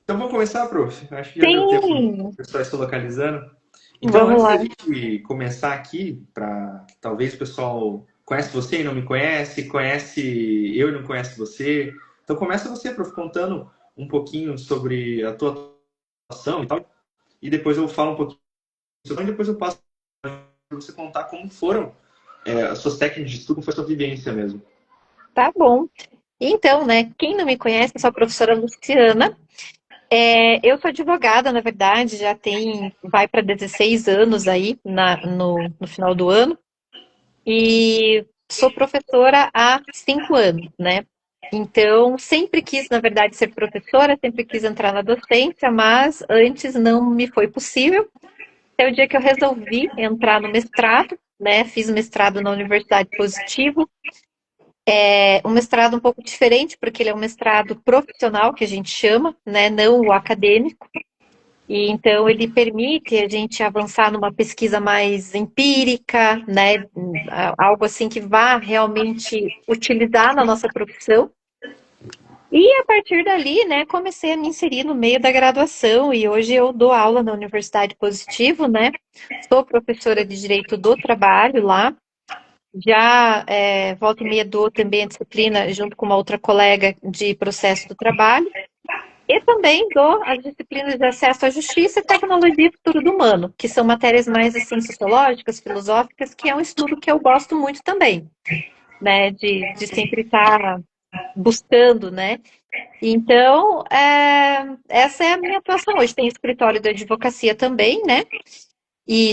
Então vamos começar, prof. Acho que já deu tempo do Sim, pessoal se localizando. Então, vamos antes da lá. gente começar aqui, para talvez o pessoal conhece você e não me conhece, conhece eu e não conhece você. Então começa você, prof, contando um pouquinho sobre a tua atuação e tal. E depois eu falo um pouquinho sobre e depois eu passo para você contar como foram as suas técnicas de estudo, como foi a sua vivência mesmo. Tá bom. Então, né, quem não me conhece, eu sou a professora Luciana. Eu sou advogada, na verdade, vai para 16 anos aí no final do ano. E sou professora há 5 anos, né? Então, sempre quis, na verdade, ser professora, sempre quis entrar na docência, mas antes não me foi possível. Até o dia que eu resolvi entrar no mestrado, né? Fiz mestrado na Universidade Positivo. É um mestrado um pouco diferente, porque ele é um mestrado profissional, que a gente chama, né? Não o acadêmico. E então ele permite a gente avançar numa pesquisa mais empírica, né? Algo assim que vá realmente utilizar na nossa profissão. E a partir dali, né, comecei a me inserir no meio da graduação e hoje eu dou aula na Universidade Positivo, né? Sou professora de Direito do Trabalho lá. Volta e meia dou também a disciplina junto com uma outra colega de processo do trabalho. E também dou as disciplinas de acesso à justiça, tecnologia e futuro do humano, que são matérias mais assim sociológicas, filosóficas, que é um estudo que eu gosto muito também, né? De sempre estar buscando, né? Então, essa é a minha atuação hoje. Tem escritório de advocacia também, né? E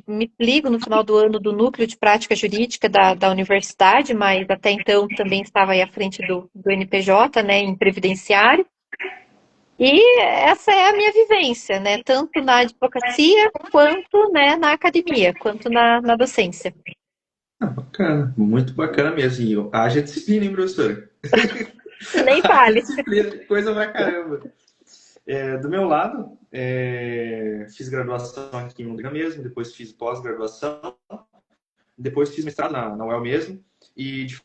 me ligo no final do ano do núcleo de prática jurídica da universidade, mas até então também estava aí à frente do NPJ, né, em previdenciário. E essa é a minha vivência, né, tanto na advocacia quanto, né, na academia, quanto na docência. Ah, bacana, muito bacana mesmo. E haja disciplina, hein, professora? Nem Haja fale. disciplina, coisa pra caramba. Do meu lado, fiz graduação aqui em Londrina mesmo, depois fiz pós-graduação, depois fiz mestrado na UEL mesmo, e de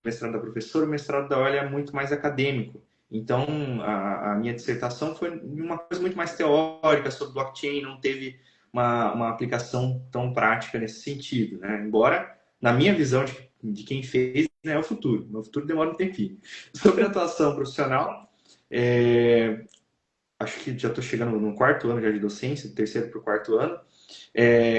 mestrado da professora, o mestrado da UEL é muito mais acadêmico. Então, a minha dissertação foi uma coisa muito mais teórica sobre blockchain, não teve uma aplicação tão prática nesse sentido, né? Embora, na minha visão de quem fez, né, é o futuro. O futuro demora um tempinho. Sobre a atuação profissional, é, acho que já estou chegando no quarto ano já de docência, do terceiro para o quarto ano.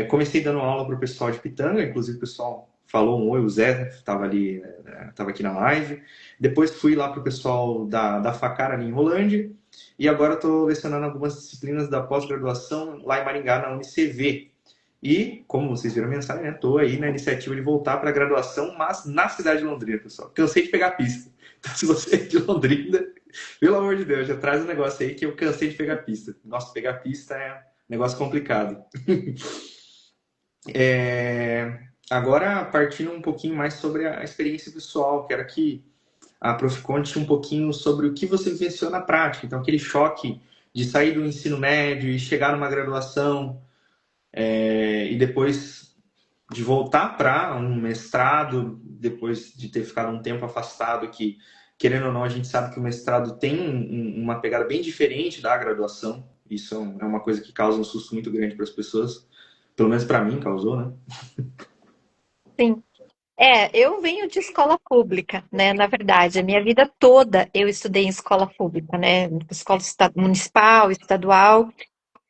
Comecei dando aula para o pessoal de Pitanga, inclusive o pessoal falou um oi, o Zé estava ali, estava aqui na live. Depois fui lá para o pessoal da Facara ali em Rolândia. E agora estou lecionando algumas disciplinas da pós-graduação lá em Maringá, na UniCV. E, como vocês viram a mensagem, estou aí na iniciativa de voltar para a graduação, mas na cidade de Londrina, pessoal. Cansei de pegar pista. Então, se você é de Londrina, pelo amor de Deus, já traz um negócio aí que eu cansei de pegar pista. Nossa, pegar pista é um negócio complicado. Agora, partindo um pouquinho mais sobre a experiência pessoal, quero que a Prof. conte um pouquinho sobre o que você vivenciou na prática. Então, aquele choque de sair do ensino médio e chegar numa graduação, e depois de voltar para um mestrado, depois de ter ficado um tempo afastado, que, querendo ou não, a gente sabe que o mestrado tem uma pegada bem diferente da graduação. Isso é uma coisa que causa um susto muito grande para as pessoas. Pelo menos para mim causou, né? Sim. Eu venho de escola pública, né? Na verdade, a minha vida toda eu estudei em escola pública, né? Municipal, estadual.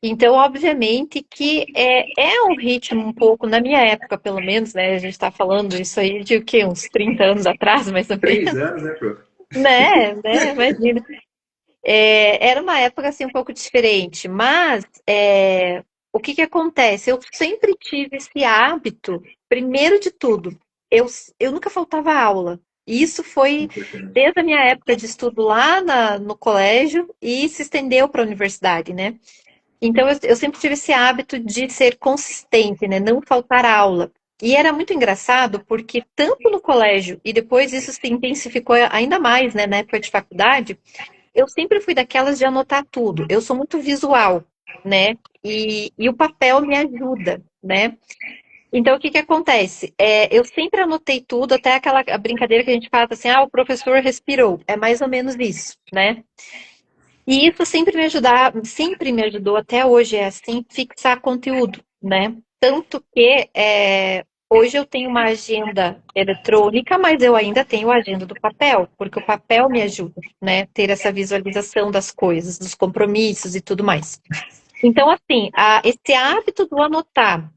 Então, obviamente que é um ritmo um pouco, na minha época, pelo menos, né? A gente está falando isso aí de o quê? Uns 30 anos atrás, mais ou Três menos. anos, né, prof? Né? Imagina. Era uma época assim um pouco diferente, mas o que que acontece? Eu sempre tive esse hábito, primeiro de tudo, eu nunca faltava aula. E isso foi Importante. desde a minha época de estudo lá no colégio e se estendeu para a universidade, né? Então eu sempre tive esse hábito de ser consistente, né? Não faltar aula. E era muito engraçado porque tanto no colégio e depois isso se intensificou ainda mais, né, na época de faculdade, eu sempre fui daquelas de anotar tudo. Eu sou muito visual, né? E o papel me ajuda, né? Então, o que que acontece? Eu sempre anotei tudo, até a brincadeira que a gente faz assim, o professor respirou. É mais ou menos isso, né? E isso sempre me ajudou, até hoje é assim, fixar conteúdo, né? Tanto que hoje eu tenho uma agenda eletrônica, mas eu ainda tenho a agenda do papel, porque o papel me ajuda, né? Ter essa visualização das coisas, dos compromissos e tudo mais. Então, assim, esse hábito do anotar,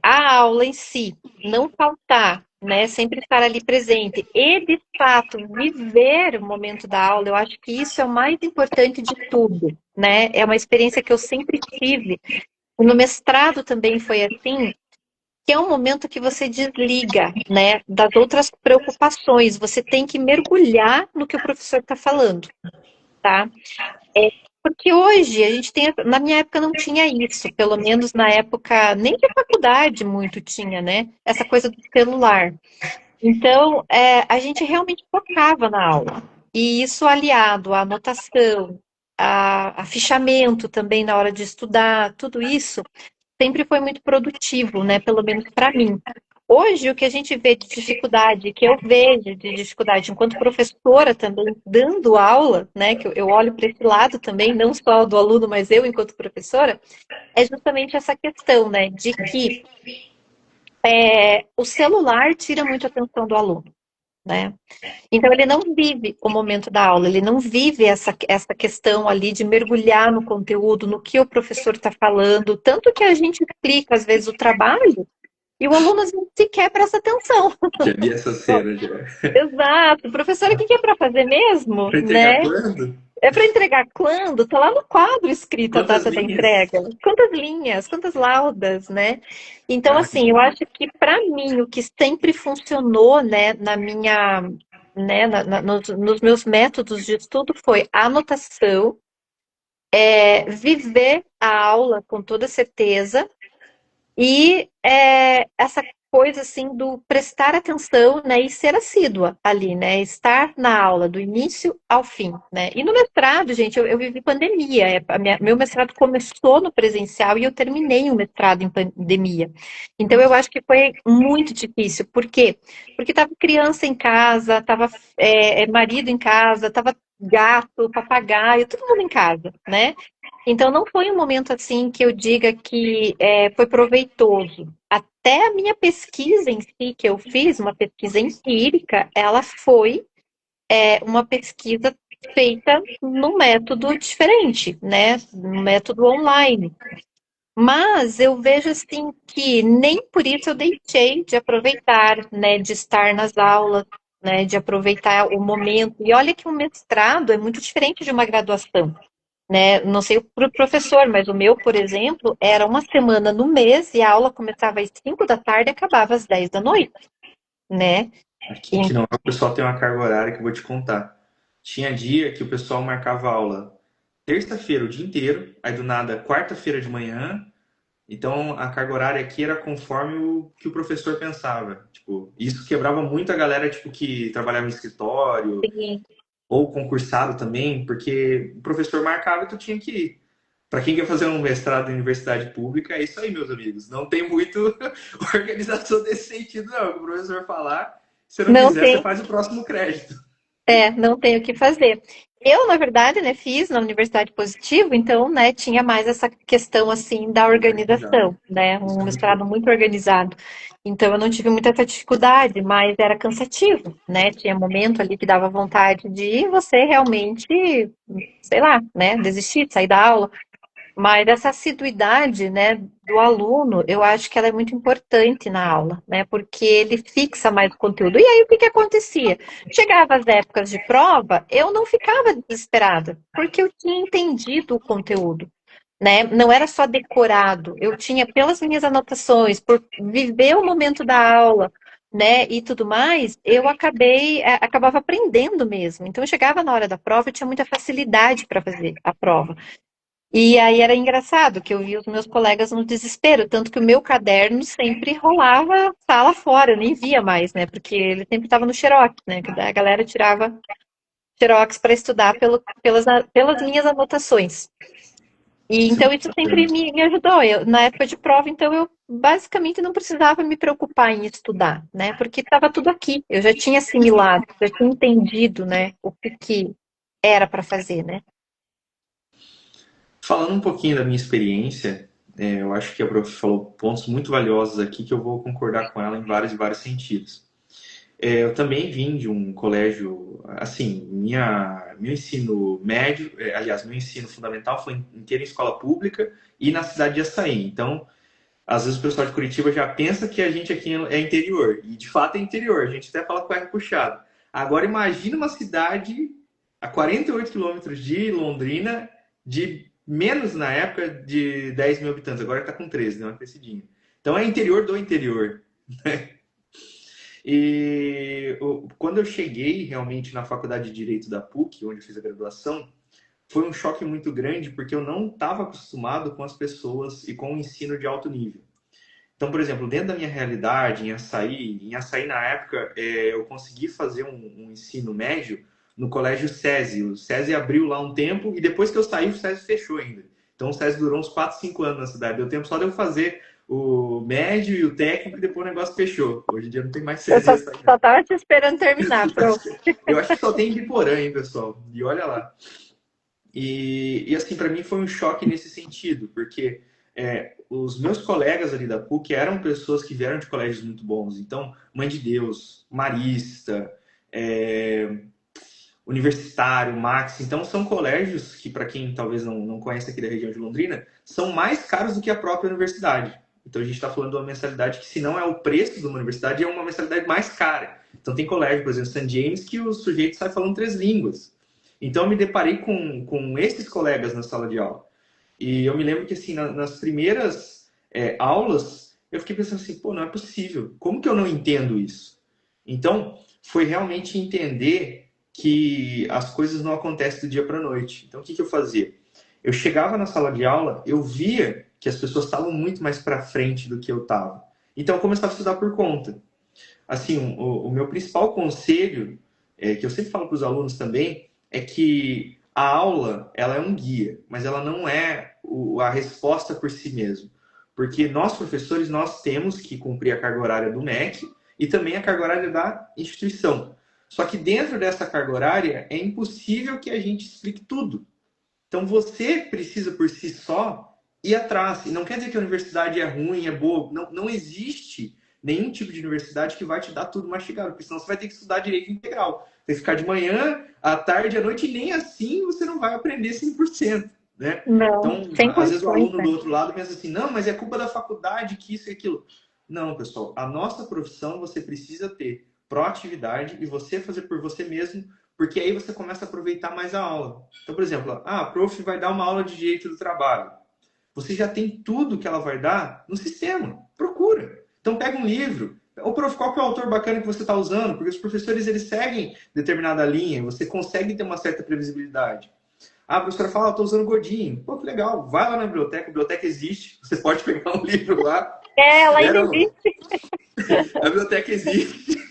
a aula em si, não faltar, né? Sempre estar ali presente e, de fato, viver o momento da aula, eu acho que isso é o mais importante de tudo, né? É uma experiência que eu sempre tive. No mestrado também foi assim, que é um momento que você desliga, né, das outras preocupações. Você tem que mergulhar no que o professor está falando, tá? Porque hoje a gente tem, na minha época não tinha isso, pelo menos na época, nem de faculdade muito tinha, né? Essa coisa do celular. Então, a gente realmente focava na aula. E isso aliado à anotação, a fichamento também na hora de estudar, tudo isso sempre foi muito produtivo, né? Pelo menos para mim. Hoje, o que a gente vê de dificuldade, que eu vejo de dificuldade enquanto professora também, dando aula, né? Que eu olho para esse lado também, não só do aluno, mas eu enquanto professora, é justamente essa questão, né? De que o celular tira muito a atenção do aluno, né? Então, ele não vive o momento da aula, ele não vive essa questão ali de mergulhar no conteúdo, no que o professor está falando, tanto que a gente explica, às vezes, o trabalho, e o aluno às vezes, sequer presta atenção. Já vi essa cena, já. Exato, professora, o que é para fazer mesmo, Pra entregar né? quando? É para entregar quando? Tá lá no quadro escrito a Quantas data da linhas? entrega. Quantas linhas, quantas laudas, né? Então, Ah, assim, eu acho que para mim o que sempre funcionou, né, na minha, né, nos meus métodos de estudo foi a anotação, viver a aula com toda certeza e essa coisa assim do prestar atenção, né, e ser assídua ali, né, estar na aula do início ao fim, né. E no mestrado, gente, eu vivi pandemia. Meu mestrado começou no presencial e eu terminei o mestrado em pandemia. Então eu acho que foi muito difícil. Por quê? Porque tava criança em casa, tava marido em casa, tava gato, papagaio, todo mundo em casa, né? Então, não foi um momento assim que eu diga que foi proveitoso. Até a minha pesquisa em si, que eu fiz, uma pesquisa empírica, ela foi uma pesquisa feita num método diferente, né? No método online. Mas eu vejo assim que nem por isso eu deixei de aproveitar, né? De estar nas aulas, né? De aproveitar o momento. E olha que o mestrado é muito diferente de uma graduação, né? Não sei para o professor, mas o meu, por exemplo, era uma semana no mês e a aula começava às 5 da tarde e acabava às 10 da noite, né? aqui não, o pessoal tem uma carga horária que eu vou te contar. Tinha dia que o pessoal marcava aula terça-feira o dia inteiro, aí do nada quarta-feira de manhã. Então a carga horária aqui era conforme o que o professor pensava. Tipo, isso quebrava muito a galera tipo que trabalhava em escritório Sim. ou concursado também, porque o professor marcava e tu tinha que ir. Para quem quer fazer um mestrado em universidade pública, é isso aí, meus amigos. Não tem muito organização nesse sentido, não. O professor falar, se não Não quiser, você tem, faz o próximo crédito. não tem o que fazer. Eu, na verdade, né, fiz na Universidade Positivo, então, né, tinha mais essa questão, assim, da Organizado. organização, né, Isso um é muito bom. mestrado muito organizado. Então, eu não tive muita essa dificuldade, mas era cansativo, né, tinha momento ali que dava vontade de você realmente, sei lá, né, desistir, sair da aula. Mas essa assiduidade, né, do aluno, eu acho que ela é muito importante na aula, né, porque ele fixa mais o conteúdo. E aí, o que que acontecia? Chegava as épocas de prova, eu não ficava desesperada, porque eu tinha entendido o conteúdo, né? Não era só decorado, eu tinha, pelas minhas anotações, por viver o momento da aula, né, e tudo mais, eu acabava aprendendo mesmo. Então, eu chegava na hora da prova, eu tinha muita facilidade para fazer a prova. E aí era engraçado que eu via os meus colegas no desespero, tanto que o meu caderno sempre rolava sala fora, eu nem via mais, né? Porque ele sempre estava no Xerox, né? Que a galera tirava Xerox para estudar pelas minhas anotações. E Isso é então muito isso sempre bacana. me ajudou. Na época de prova, então eu basicamente não precisava me preocupar em estudar, né? Porque estava tudo aqui. Eu já tinha assimilado, já tinha entendido, né? O que era para fazer, né? Falando um pouquinho da minha experiência, eu acho que a prof falou pontos muito valiosos aqui que eu vou concordar com ela em vários e vários sentidos. Eu também vim de um colégio, assim, meu ensino médio, aliás, meu ensino fundamental foi inteiro em escola pública e na cidade de Açaí. Então, às vezes o pessoal de Curitiba já pensa que a gente aqui é interior, e de fato é interior, a gente até fala com o R puxado. Agora, imagina uma cidade a 48 quilômetros de Londrina, de menos na época de 10 mil habitantes, agora está com 13, né, uma crescidinha. Então é interior do interior. E quando eu cheguei realmente na Faculdade de Direito da PUC, onde eu fiz a graduação, foi um choque muito grande porque eu não estava acostumado com as pessoas e com o ensino de alto nível. Então, por exemplo, dentro da minha realidade, em Açaí na época, eu consegui fazer um ensino médio no colégio SESI. O SESI abriu lá um tempo e depois que eu saí, o SESI fechou ainda. Então, o SESI durou uns 4, 5 anos na cidade. Deu tempo só de eu fazer o médio e o técnico e depois o negócio fechou. Hoje em dia não tem mais Eu SESI em Açaí, só não. tava te esperando terminar, pronto. Eu acho que só tem em Biporã, hein, pessoal? E olha lá. E assim, para mim foi um choque nesse sentido, porque os meus colegas ali da PUC eram pessoas que vieram de colégios muito bons. Então, Mãe de Deus, Marista, é, Universitário, Max. Então, são colégios que, para quem talvez não conhece aqui da região de Londrina, são mais caros do que a própria universidade. Então, a gente está falando de uma mensalidade que, se não é o preço de uma universidade, é uma mensalidade mais cara. Então, tem colégio, por exemplo, St. James, que o sujeito sai falando 3 línguas. Então, eu me deparei com esses colegas na sala de aula. E eu me lembro que, assim, nas primeiras aulas, eu fiquei pensando assim, pô, não é possível. Como que eu não entendo isso? Então, foi realmente entender que as coisas não acontecem do dia para a noite. Então, o que eu fazia? Eu chegava na sala de aula, eu via que as pessoas estavam muito mais para frente do que eu estava. Então, eu começava a estudar por conta. Assim, o meu principal conselho, que eu sempre falo para os alunos também, é que a aula, ela é um guia, mas ela não é a resposta por si mesmo. Porque nós, professores, nós temos que cumprir a carga horária do MEC e também a carga horária da instituição. Só que dentro dessa carga horária, é impossível que a gente explique tudo. Então, você precisa, por si só, ir atrás. E não quer dizer que a universidade é ruim, é boa. Não, não existe nenhum tipo de universidade que vai te dar tudo mastigado, porque senão você vai ter que estudar direito integral. Tem que ficar de manhã, à tarde, à noite, e nem assim você não vai aprender 100%, né? Não, Então, sem às vezes o condições, aluno né? do outro lado pensa assim, não, mas é culpa da faculdade que isso e aquilo. Não, pessoal, a nossa profissão você precisa ter proatividade e você fazer por você mesmo, porque aí você começa a aproveitar mais a aula. Então, por exemplo, a prof vai dar uma aula de direito do trabalho. Você já tem tudo que ela vai dar no sistema. Procura. Então pega um livro. Ô, prof, qual que é o autor bacana que você está usando? Porque os professores, eles seguem determinada linha, você consegue ter uma certa previsibilidade. Ah, a professora fala, estou usando Godinho. Pô, que legal. Vai lá na biblioteca, a biblioteca existe. Você pode pegar um livro lá. Ela ainda existe. A biblioteca existe.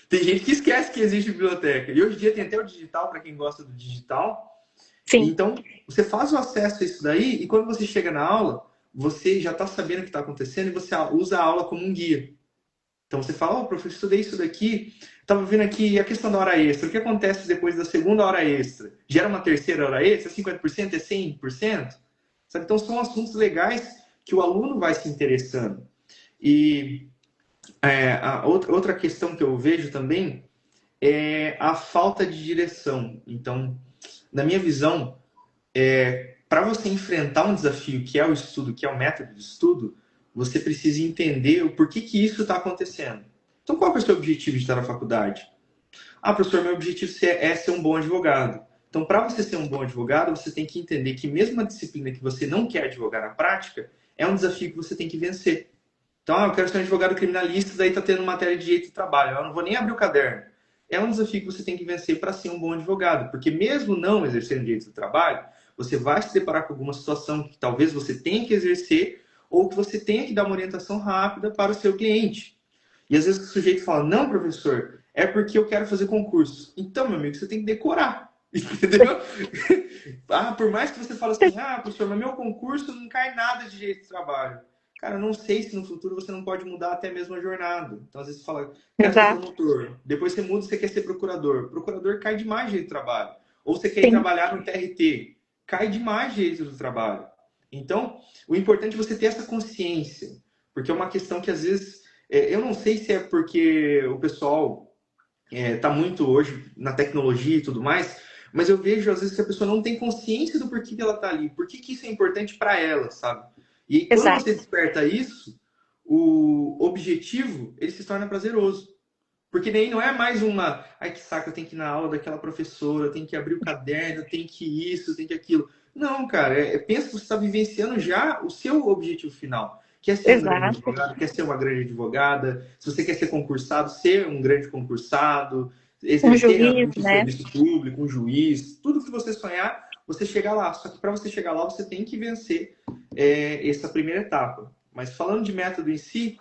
Tem gente que esquece que existe biblioteca. E hoje em dia tem até o digital, para quem gosta do digital. Sim, Então, você faz o acesso a isso daí e quando você chega na aula, você já está sabendo o que está acontecendo e você usa a aula como um guia. Então, você fala, professor, estudei isso daqui, estava vendo aqui a questão da hora extra. O que acontece depois da segunda hora extra? Gera uma terceira hora extra? 50%? É 100%? Sabe? Então, são assuntos legais que o aluno vai se interessando. E a outra questão que eu vejo também é a falta de direção. Então, na minha visão, para você enfrentar um desafio que é o estudo, que é o método de estudo, você precisa entender o porquê que isso está acontecendo. Então, qual é o seu objetivo de estar na faculdade? Ah, professor, meu objetivo é ser um bom advogado. Então, para você ser um bom advogado, você tem que entender que mesmo a disciplina que você não quer advogar na prática, é um desafio que você tem que vencer. Então, eu quero ser um advogado criminalista, daí está tendo matéria de direito do trabalho. Eu não vou nem abrir o caderno. É um desafio que você tem que vencer para ser um bom advogado. Porque mesmo não exercendo direito do trabalho, você vai se deparar com alguma situação que talvez você tenha que exercer ou que você tenha que dar uma orientação rápida para o seu cliente. E às vezes o sujeito fala, não, professor, é porque eu quero fazer concurso. Então, meu amigo, você tem que decorar. Entendeu? Por mais que você fale assim, professor, mas meu concurso não cai nada de direito do trabalho. Cara, eu não sei se no futuro você não pode mudar até mesmo a jornada. Então, às vezes você fala, quero ser exato. promotor. Depois você muda, você quer ser procurador. Procurador cai demais de trabalho. Ou você quer ir Sim, trabalhar no TRT. cai demais de êxito do trabalho. Então, o importante é você ter essa consciência, porque é uma questão que às vezes, eu não sei se é porque o pessoal está muito hoje na tecnologia e tudo mais, mas eu vejo às vezes que a pessoa não tem consciência do porquê que ela está ali, por que isso é importante para ela, sabe? E quando Exato. você desperta isso, o objetivo ele se torna prazeroso. Porque nem não é mais uma, ai que saco, eu tenho que ir na aula daquela professora, eu tenho que abrir o caderno, eu tenho que isso, eu tenho que aquilo. Não, cara, pensa que você está vivenciando já o seu objetivo final. Quer ser um grande Exato. advogado, quer ser uma grande advogada, se você quer ser concursado, ser um grande concursado, Um exercer juiz, realmente o né? serviço público, um juiz, tudo que você sonhar, você chegar lá. Só que para você chegar lá, você tem que vencer essa primeira etapa. Mas falando de método em si,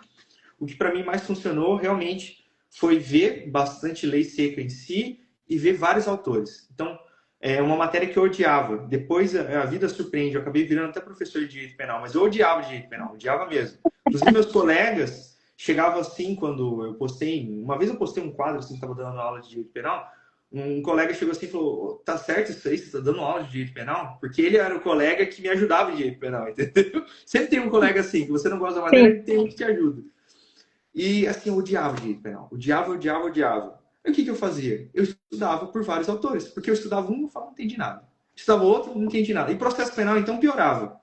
o que para mim mais funcionou realmente foi ver bastante lei seca em si e ver vários autores. Então, é uma matéria que eu odiava. Depois a vida surpreende. Eu acabei virando até professor de direito penal, mas eu odiava direito penal, odiava mesmo. Inclusive, meus colegas chegavam assim quando eu postei. Uma vez eu postei um quadro assim, que estava dando aula de direito penal. Um colega chegou assim e falou: tá certo isso aí? Você está dando aula de direito penal? Porque ele era o colega que me ajudava em direito penal, entendeu? Sempre tem um colega assim, que você não gosta da matéria, Sim. ele tem um que te ajuda. E assim, eu odiava o direito penal. Odiava, odiava, odiava. E o que eu fazia? Eu estudava por vários autores. Porque eu estudava um, eu falava, não entendi nada. Estudava outro, não entendi nada. E processo penal, então, piorava.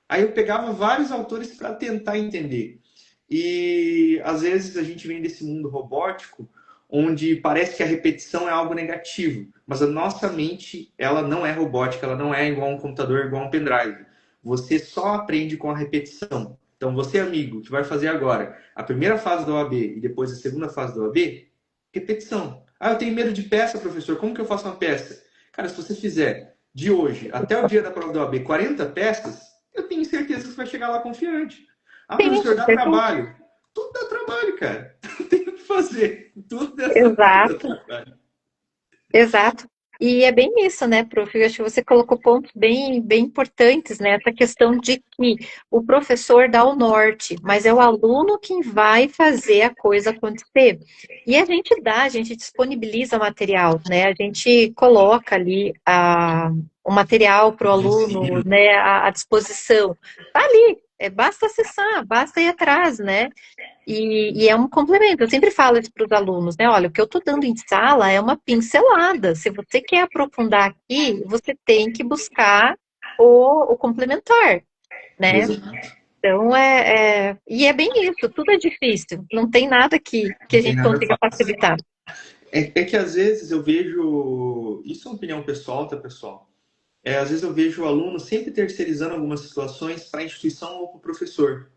Aí eu pegava vários autores para tentar entender. E às vezes a gente vem desse mundo robótico, onde parece que a repetição é algo negativo. Mas a nossa mente, ela não é robótica, ela não é igual a um computador, igual a um pendrive. Você só aprende com a repetição. Então, você, amigo, que vai fazer agora a primeira fase da OAB e depois a segunda fase da OAB, repetição. Ah, eu tenho medo de peça, professor. Como que eu faço uma peça? Cara, se você fizer de hoje até o dia da prova da OAB 40 peças, eu tenho certeza que você vai chegar lá confiante. Ah, Sim, professor, com dá certeza. trabalho. Tudo dá trabalho, cara. Não tem o que fazer. Tudo dessa vida dá Exato. trabalho. Exato. E é bem isso, né, prof? Eu acho que você colocou pontos bem, bem importantes, né? Essa questão de que o professor dá o norte, mas é o aluno quem vai fazer a coisa acontecer. E a gente disponibiliza material, né? A gente coloca ali o material para o De aluno, ensino. né, à disposição. Tá ali, basta acessar, basta ir atrás, né? E é um complemento. Eu sempre falo isso para os alunos, né? Olha, o que eu estou dando em sala é uma pincelada. Se você quer aprofundar aqui, você tem que buscar o complementar, né? Exato. Então, e é bem isso, tudo é difícil. Não tem nada que Não a tem gente nada consiga fácil. facilitar. É que às vezes eu vejo. Isso é uma opinião pessoal, tá, pessoal? Às vezes eu vejo o aluno sempre terceirizando algumas situações para a instituição ou para o professor.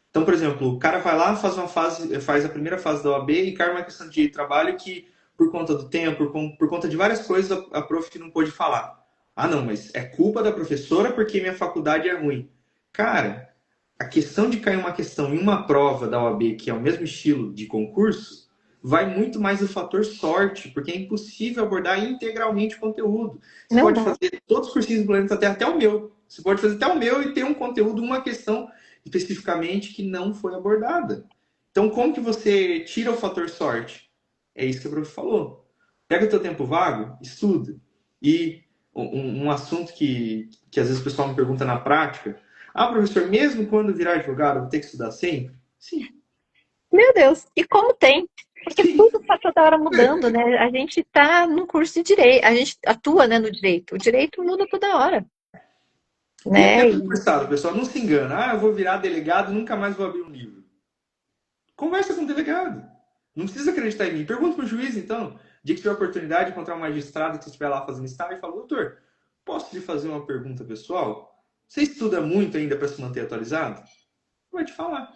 Então, por exemplo, o cara vai lá, faz a primeira fase da OAB e cai uma questão de trabalho que, por conta do tempo, por conta de várias coisas, a prof não pôde falar. Ah, não, mas é culpa da professora porque minha faculdade é ruim. Cara, a questão de cair uma questão em uma prova da OAB, que é o mesmo estilo de concurso, vai muito mais do fator sorte, porque é impossível abordar integralmente o conteúdo. Você Não pode dá. fazer todos os cursinhos do planeta Terra, até o meu. Você pode fazer até o meu e ter um conteúdo, uma questão especificamente que não foi abordada. Então, como que você tira o fator sorte? É isso que a prof falou. Pega o teu tempo vago, estuda. E um assunto que às vezes o pessoal me pergunta na prática, ah, professor, mesmo quando virar advogado, eu vou ter que estudar sempre? Sim. Meu Deus, e como tem? Porque Sim. tudo está toda hora mudando, né? A gente está no curso de direito, a gente atua, né, no direito. O direito muda toda hora, E até né? concursado, pessoal, não se engana. Ah, eu vou virar delegado e nunca mais vou abrir um livro. Conversa com o delegado. Não precisa acreditar em mim. Pergunta para o juiz, então. Dia que tiver a oportunidade de encontrar um magistrado que estiver lá fazendo estágio, fala, doutor, posso lhe fazer uma pergunta pessoal? Você estuda muito ainda para se manter atualizado? Vai te falar.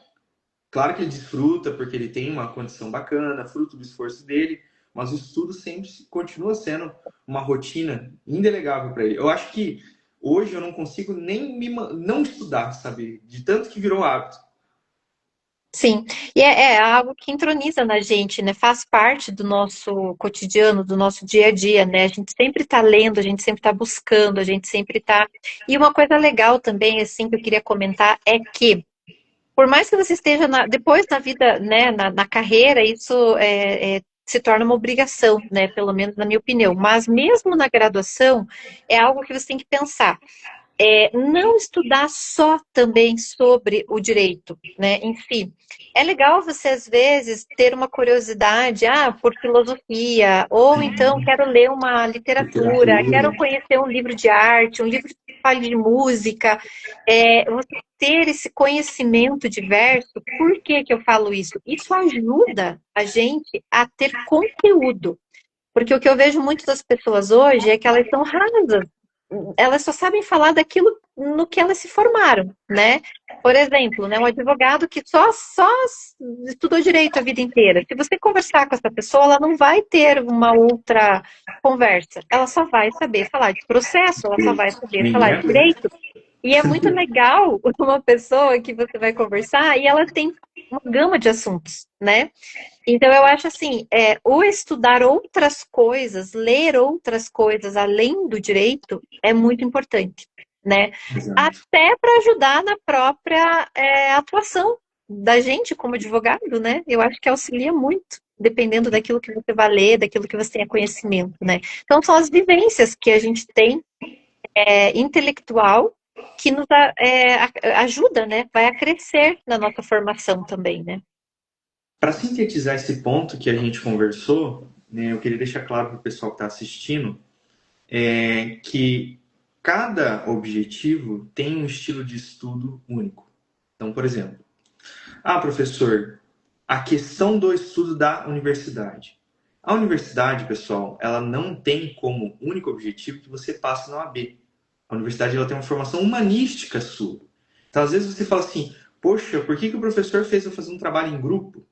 Claro que ele desfruta, porque ele tem uma condição bacana, fruto do esforço dele, mas o estudo sempre continua sendo uma rotina indelegável para ele. Eu acho que hoje eu não consigo nem não estudar, sabe? De tanto que virou hábito. Sim, e é algo que entroniza na gente, né? Faz parte do nosso cotidiano, do nosso dia a dia, né? A gente sempre está lendo, a gente sempre está buscando, a gente sempre está. E uma coisa legal também, assim, que eu queria comentar é que, por mais que você esteja depois na vida, né, na carreira, isso se torna uma obrigação, né? Pelo menos na minha opinião. Mas mesmo na graduação, é algo que você tem que pensar. Não estudar só também sobre o direito, né, em si. É legal você, às vezes, ter uma curiosidade, por filosofia, ou então Sim, quero ler uma literatura, quero literatura. conhecer um livro de arte, um livro que fale de música. Você ter esse conhecimento diverso, por que que eu falo isso? Isso ajuda a gente a ter conteúdo. Porque o que eu vejo muito das pessoas hoje é que elas são rasas, elas só sabem falar daquilo no que elas se formaram, né? Por exemplo, né, um advogado que só estudou direito a vida inteira. Se você conversar com essa pessoa, ela não vai ter uma outra conversa. Ela só vai saber falar de processo, ela só vai saber falar de Ninguém. direito. E é muito legal uma pessoa que você vai conversar e ela tem uma gama de assuntos, né? Então, eu acho assim, o estudar outras coisas, ler outras coisas além do direito é muito importante, né? Exato. Até para ajudar na própria atuação da gente como advogado, né? Eu acho que auxilia muito, dependendo daquilo que você vai ler, daquilo que você tenha conhecimento, né? Então, são as vivências que a gente tem intelectual que nos ajuda, né? Vai a crescer na nossa formação também, né? Para sintetizar esse ponto que a gente conversou, né, eu queria deixar claro para o pessoal que está assistindo que cada objetivo tem um estilo de estudo único. Então, por exemplo, professor, a questão do estudo da universidade. A universidade, pessoal, ela não tem como único objetivo que você passe na OAB. A universidade ela tem uma formação humanística sua. Então, às vezes você fala assim, poxa, por que o professor fez eu fazer um trabalho em grupo?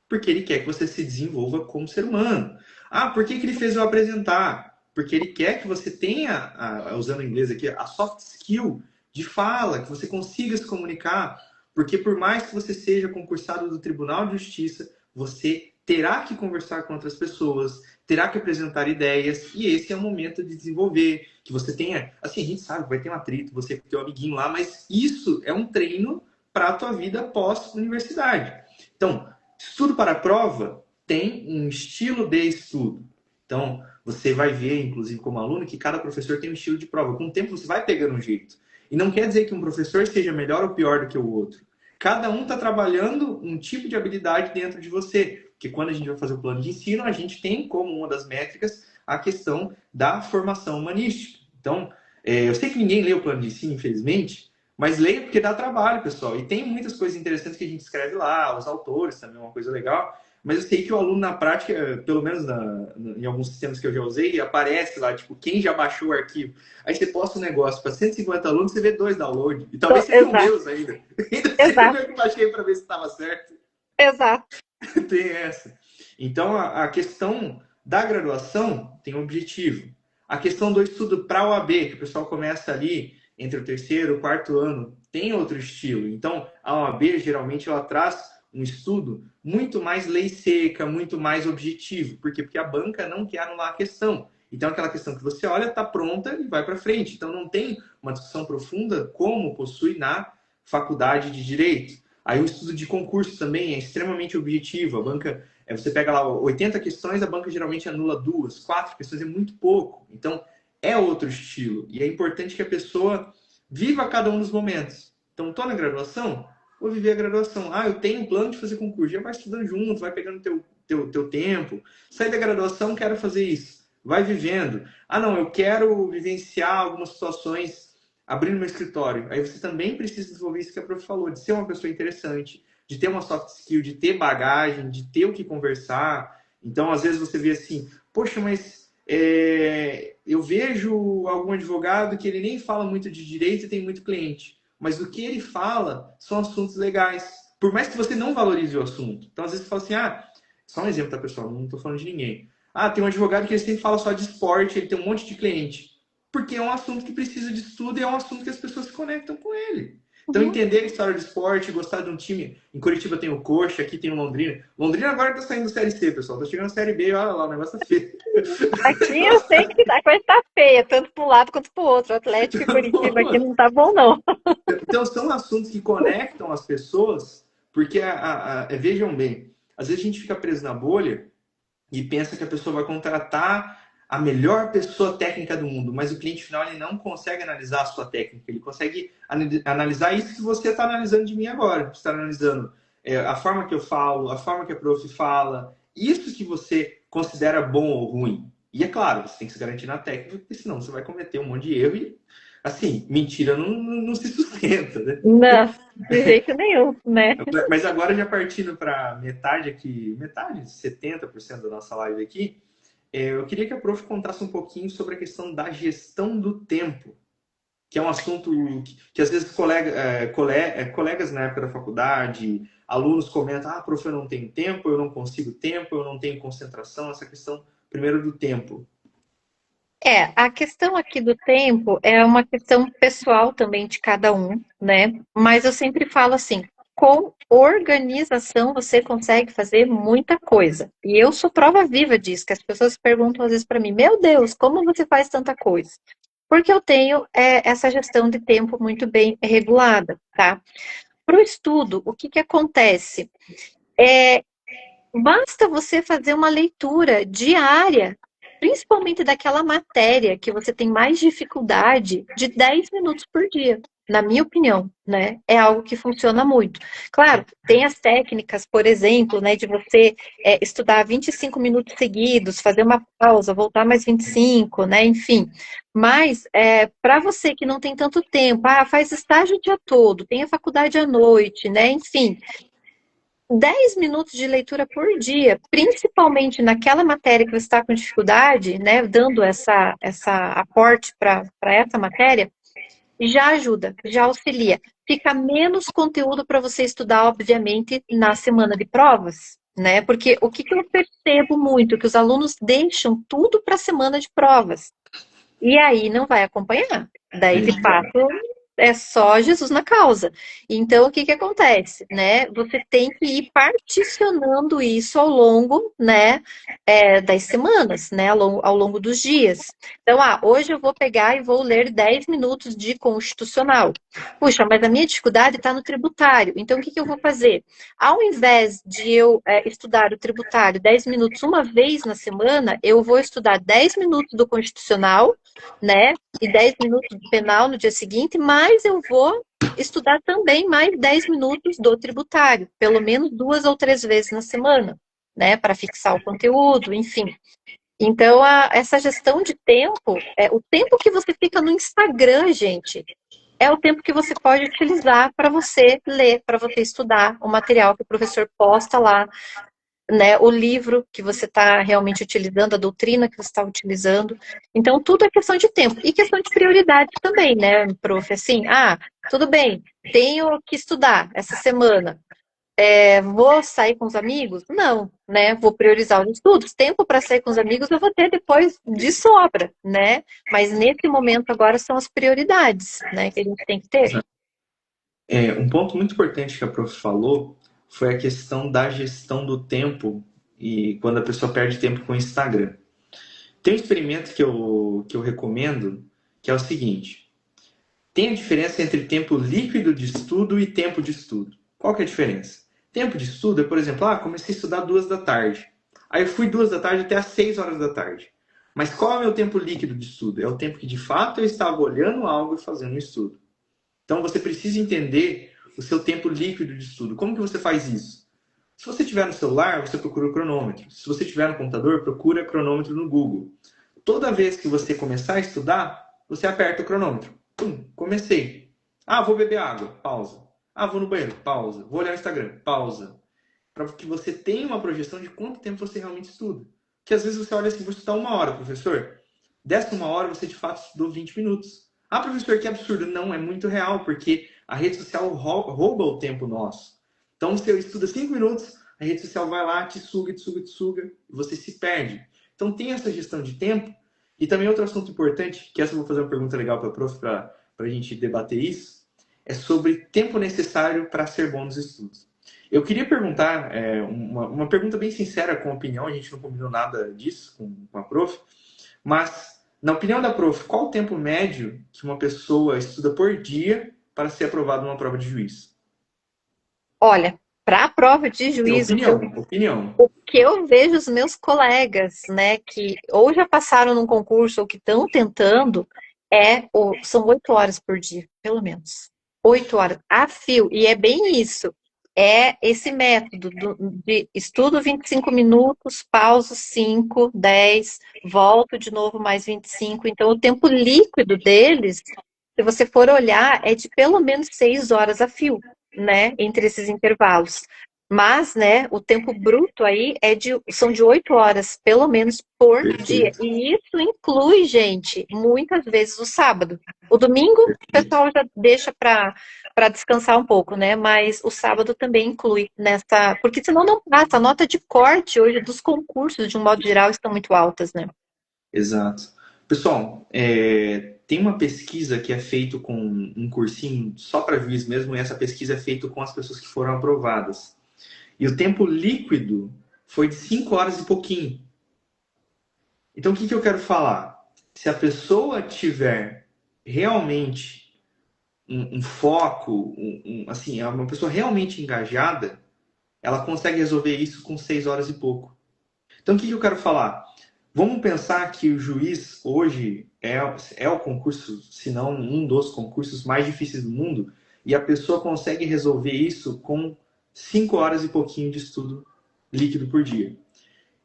Porque ele quer que você se desenvolva como ser humano. Por que ele fez eu apresentar? Porque ele quer que você tenha, usando o inglês aqui, a soft skill de fala, que você consiga se comunicar. Porque por mais que você seja concursado do Tribunal de Justiça, você terá que conversar com outras pessoas, terá que apresentar ideias, e esse é o momento de desenvolver. Que você tenha, assim, a gente sabe, vai ter um atrito, você tem um amiguinho lá, mas isso é um treino para a tua vida pós-universidade. Então, estudo para a prova tem um estilo de estudo. Então, você vai ver, inclusive como aluno, que cada professor tem um estilo de prova. Com o tempo, você vai pegando um jeito. E não quer dizer que um professor seja melhor ou pior do que o outro. Cada um está trabalhando um tipo de habilidade dentro de você. Porque quando a gente vai fazer o plano de ensino, a gente tem como uma das métricas a questão da formação humanística. Então, eu sei que ninguém lê o plano de ensino, infelizmente, mas leia porque dá trabalho, pessoal. E tem muitas coisas interessantes que a gente escreve lá, os autores também é uma coisa legal. Mas eu sei que o aluno na prática, pelo menos em alguns sistemas que eu já usei, aparece lá, tipo, quem já baixou o arquivo. Aí você posta um negócio para 150 alunos, você vê 2 downloads. E talvez sejam Exato, meus ainda. Ainda seja o exato, meu que baixei para ver se estava certo. exato. Tem essa. Então, a questão da graduação tem um objetivo. A questão do estudo para a OAB, que o pessoal começa ali entre o terceiro e o quarto ano, tem outro estilo. Então, a OAB, geralmente, ela traz um estudo muito mais lei seca, muito mais objetivo. Por quê? Porque a banca não quer anular a questão. Então, aquela questão que você olha, está pronta e vai para frente. Então, não tem uma discussão profunda como possui na faculdade de Direito. Aí o estudo de concurso também é extremamente objetivo. A banca, você pega lá 80 questões, a banca geralmente anula 2, 4 questões, é muito pouco. Então, é outro estilo. E é importante que a pessoa viva cada um dos momentos. Então, estou na graduação, vou viver a graduação. Eu tenho um plano de fazer concurso. Já vai estudando junto, vai pegando teu tempo. Sair da graduação, quero fazer isso. Vai vivendo. Não, eu quero vivenciar algumas situações abrindo meu escritório. Aí você também precisa desenvolver isso que a prof falou, de ser uma pessoa interessante, de ter uma soft skill, de ter bagagem, de ter o que conversar. Então, às vezes você vê assim, poxa, mas eu vejo algum advogado que ele nem fala muito de direito e tem muito cliente. Mas o que ele fala são assuntos legais. Por mais que você não valorize o assunto. Então, às vezes você fala assim, só um exemplo, tá, pessoal? Não estou falando de ninguém. Tem um advogado que ele sempre fala só de esporte, ele tem um monte de cliente. Porque é um assunto que precisa de estudo e é um assunto que as pessoas se conectam com ele. Então, Uhum. entender a história do esporte, gostar de um time. Em Curitiba tem o Coxa, aqui tem o Londrina. Londrina agora tá saindo da Série C, pessoal. Tá chegando na Série B, olha lá, o negócio tá feio. Aqui eu sei que a coisa tá feia, tanto para um lado quanto para o outro. O Atlético e Curitiba aqui não tá bom, não. Então, são assuntos que conectam as pessoas, porque, vejam bem, às vezes a gente fica preso na bolha e pensa que a pessoa vai contratar a melhor pessoa técnica do mundo, mas o cliente final ele não consegue analisar a sua técnica, ele consegue analisar isso que você está analisando de mim agora. Você está analisando a forma que eu falo, a forma que a prof fala, isso que você considera bom ou ruim. E é claro, você tem que se garantir na técnica, porque senão você vai cometer um monte de erro e, assim, mentira não se sustenta, né? Não, de jeito nenhum, né? Mas agora já partindo para metade aqui, metade, 70% da nossa live aqui, eu queria que a prof contasse um pouquinho sobre a questão da gestão do tempo, que é um assunto que às vezes colegas na época da faculdade, alunos comentam, prof, eu não tenho tempo, eu não consigo tempo, eu não tenho concentração, essa questão, primeiro, do tempo. A questão aqui do tempo é uma questão pessoal também de cada um, né? Mas eu sempre falo assim, com organização você consegue fazer muita coisa. E eu sou prova viva disso, que as pessoas perguntam às vezes para mim, meu Deus, como você faz tanta coisa? Porque eu tenho essa gestão de tempo muito bem regulada, tá? Para o estudo, o que que acontece? Basta você fazer uma leitura diária, principalmente daquela matéria que você tem mais dificuldade, de 10 minutos por dia. Na minha opinião, né? É algo que funciona muito. Claro, tem as técnicas, por exemplo, né, de você estudar 25 minutos seguidos, fazer uma pausa, voltar mais 25, né? Enfim. Mas, para você que não tem tanto tempo, faz estágio o dia todo, tem a faculdade à noite, né? Enfim, 10 minutos de leitura por dia, principalmente naquela matéria que você está com dificuldade, né, dando essa aporte para essa matéria, já ajuda, já auxilia. Fica menos conteúdo para você estudar, obviamente, na semana de provas, né? Porque o que eu percebo muito, que os alunos deixam tudo para a semana de provas. E aí não vai acompanhar. Daí, de fato, é só Jesus na causa. Então, o que que acontece, né? Você tem que ir particionando isso ao longo, né, das semanas, né, ao longo dos dias. Então, hoje eu vou pegar e vou ler 10 minutos de constitucional. Puxa, mas a minha dificuldade está no tributário. Então, o que que eu vou fazer? Ao invés de eu estudar o tributário 10 minutos uma vez na semana, eu vou estudar 10 minutos do constitucional, né? E 10 minutos do penal no dia seguinte, mas eu vou estudar também mais 10 minutos do tributário, pelo menos 2 ou 3 vezes na semana, né? Para fixar o conteúdo, enfim. Então, essa gestão de tempo, o tempo que você fica no Instagram, gente, é o tempo que você pode utilizar para você ler, para você estudar o material que o professor posta lá, né, o livro que você está realmente utilizando, a doutrina que você está utilizando. Então, tudo é questão de tempo. E questão de prioridade também, né, prof? Assim, tudo bem, tenho que estudar essa semana. Vou sair com os amigos? Não, né? Vou priorizar os estudos. Tempo para sair com os amigos eu vou ter depois de sobra, né? Mas nesse momento agora são as prioridades, né, que a gente tem que ter. Um ponto muito importante que a prof falou foi a questão da gestão do tempo e quando a pessoa perde tempo com o Instagram. Tem um experimento que eu recomendo, que é o seguinte: tem a diferença entre tempo líquido de estudo e tempo de estudo. Qual que é a diferença? Tempo de estudo é, por exemplo, comecei a estudar 2 da tarde. Aí eu fui 2 da tarde até às 6 horas da tarde. Mas qual é o meu tempo líquido de estudo? É o tempo que de fato eu estava olhando algo e fazendo um estudo. Então você precisa entender o seu tempo líquido de estudo. Como que você faz isso? Se você tiver no celular, você procura o cronômetro. Se você tiver no computador, procura cronômetro no Google. Toda vez que você começar a estudar, você aperta o cronômetro. Comecei. Vou beber água. Pausa. Vou no banheiro. Pausa. Vou olhar o Instagram. Pausa. Para que você tenha uma projeção de quanto tempo você realmente estuda. Porque às vezes você olha assim, vou estudar 1 hora, professor. Dessa 1 hora, você de fato estudou 20 minutos. Professor, que absurdo. Não, é muito real, porque a rede social rouba o tempo nosso. Então, você estuda 5 minutos, a rede social vai lá, te suga, te suga, te suga, e você se perde. Então, tem essa gestão de tempo. E também outro assunto importante, que essa eu vou fazer uma pergunta legal para a prof, para a gente debater isso, é sobre tempo necessário para ser bom nos estudos. Eu queria perguntar, uma pergunta bem sincera, com opinião, a gente não combinou nada disso com a prof, mas, na opinião da prof, qual o tempo médio que uma pessoa estuda por dia para ser aprovada numa prova de juiz? Olha, para a prova de juízo, Opinião. o que eu vejo os meus colegas, né, que ou já passaram num concurso ou que estão tentando, são 8 horas por dia, pelo menos. 8 horas a fio. E é bem isso. É esse método de estudo 25 minutos, pauso 5, 10, volto de novo mais 25. Então, o tempo líquido deles, se você for olhar, é de pelo menos 6 horas a fio, né, entre esses intervalos. Mas, né, o tempo bruto aí são de 8 horas, pelo menos, por dia. Perfeito. E isso inclui, gente, muitas vezes o sábado. O domingo, o pessoal já deixa para descansar um pouco, né? Mas o sábado também inclui nessa. Porque senão não passa. A nota de corte hoje dos concursos, de um modo geral, estão muito altas, né? Exato. Pessoal, tem uma pesquisa que é feita com um cursinho só para juiz mesmo, e essa pesquisa é feita com as pessoas que foram aprovadas. E o tempo líquido foi de 5 horas e pouquinho. Então, o que eu quero falar? Se a pessoa tiver realmente um foco, assim, é uma pessoa realmente engajada, ela consegue resolver isso com 6 horas e pouco. Então, o que eu quero falar? Vamos pensar que o juiz hoje é o concurso, se não um dos concursos mais difíceis do mundo, e a pessoa consegue resolver isso com 5 horas e pouquinho de estudo líquido por dia.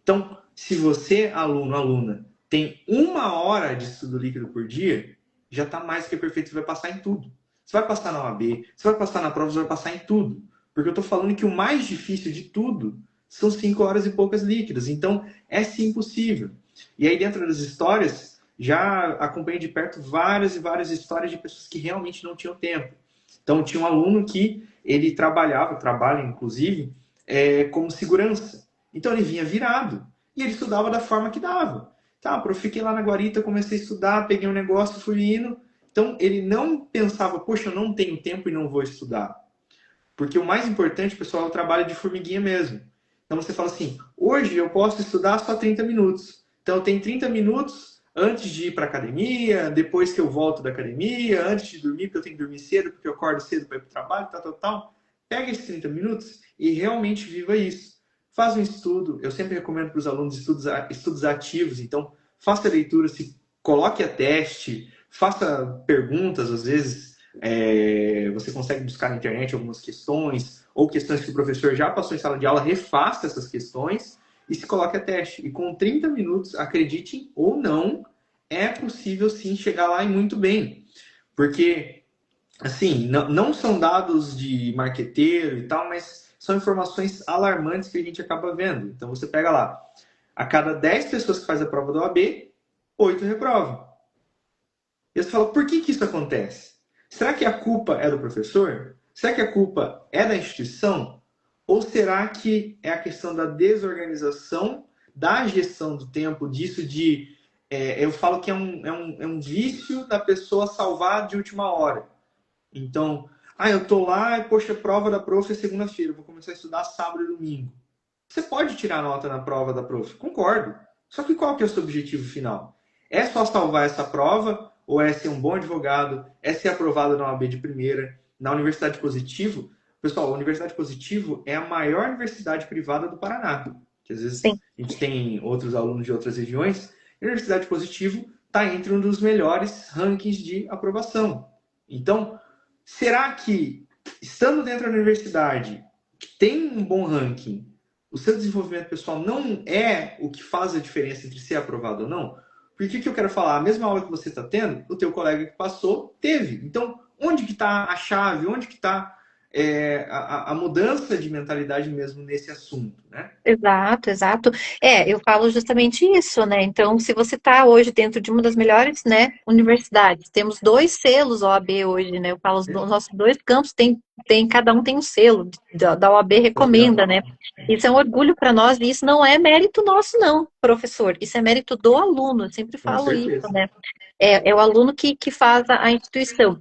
Então, se você, aluno, aluna, tem 1 hora de estudo líquido por dia, já está mais que perfeito, você vai passar em tudo. Você vai passar na OAB, você vai passar na prova, você vai passar em tudo. Porque eu estou falando que o mais difícil de tudo são 5 horas e poucas líquidas. Então, é sim possível. E aí, dentro das histórias, já acompanhei de perto várias e várias histórias de pessoas que realmente não tinham tempo. Então, tinha um aluno que ele trabalha inclusive, como segurança. Então, ele vinha virado. E ele estudava da forma que dava. Tá, eu fiquei lá na guarita, comecei a estudar, peguei um negócio, fui indo. Então, ele não pensava, poxa, eu não tenho tempo e não vou estudar. Porque o mais importante, pessoal, é o trabalho de formiguinha mesmo. Então você fala assim, hoje eu posso estudar só 30 minutos. Então eu tenho 30 minutos antes de ir para academia, depois que eu volto da academia, antes de dormir, porque eu tenho que dormir cedo, porque eu acordo cedo para ir para o trabalho, tal. Pega esses 30 minutos e realmente viva isso. Faz um estudo, eu sempre recomendo para os alunos estudos ativos, então faça leitura, se coloque a teste, faça perguntas, às vezes você consegue buscar na internet algumas questões, ou questões que o professor já passou em sala de aula, refaça essas questões e se coloque a teste. E com 30 minutos, acreditem ou não, é possível sim chegar lá e muito bem. Porque, assim, não são dados de marqueteiro e tal, mas são informações alarmantes que a gente acaba vendo. Então você pega lá, a cada 10 pessoas que faz a prova da OAB, 8 reprovam. E você fala, por que isso acontece? Será que a culpa é do professor? Será que a culpa é da instituição? Ou será que é a questão da desorganização, da gestão do tempo, disso de... eu falo que é um vício da pessoa salvar de última hora. Então, eu tô lá e, poxa, prova da prof é segunda-feira, vou começar a estudar sábado e domingo. Você pode tirar nota na prova da prof, concordo. Só que qual que é o seu objetivo final? É só salvar essa prova ou é ser um bom advogado, é ser aprovado na OAB de primeira, na Universidade Positivo? Pessoal, a Universidade Positivo é a maior universidade privada do Paraná, que às vezes Sim. a gente tem outros alunos de outras regiões. A Universidade Positivo está entre um dos melhores rankings de aprovação. Então, será que, estando dentro da universidade, que tem um bom ranking, o seu desenvolvimento pessoal não é o que faz a diferença entre ser aprovado ou não? Por que eu quero falar? A mesma aula que você está tendo, o teu colega que passou, teve. Então, onde que está a chave? Onde que está a mudança de mentalidade mesmo nesse assunto, né? Exato, exato. Eu falo justamente isso, né? Então, se você está hoje dentro de uma das melhores, né, universidades, temos 2 selos OAB hoje, né? Eu falo, os nossos 2 campos cada um tem um selo da OAB recomenda, né? Isso é um orgulho para nós e isso não é mérito nosso, não, professor. Isso é mérito do aluno. Eu sempre Com falo isso, certeza. né? É o aluno que faz a instituição.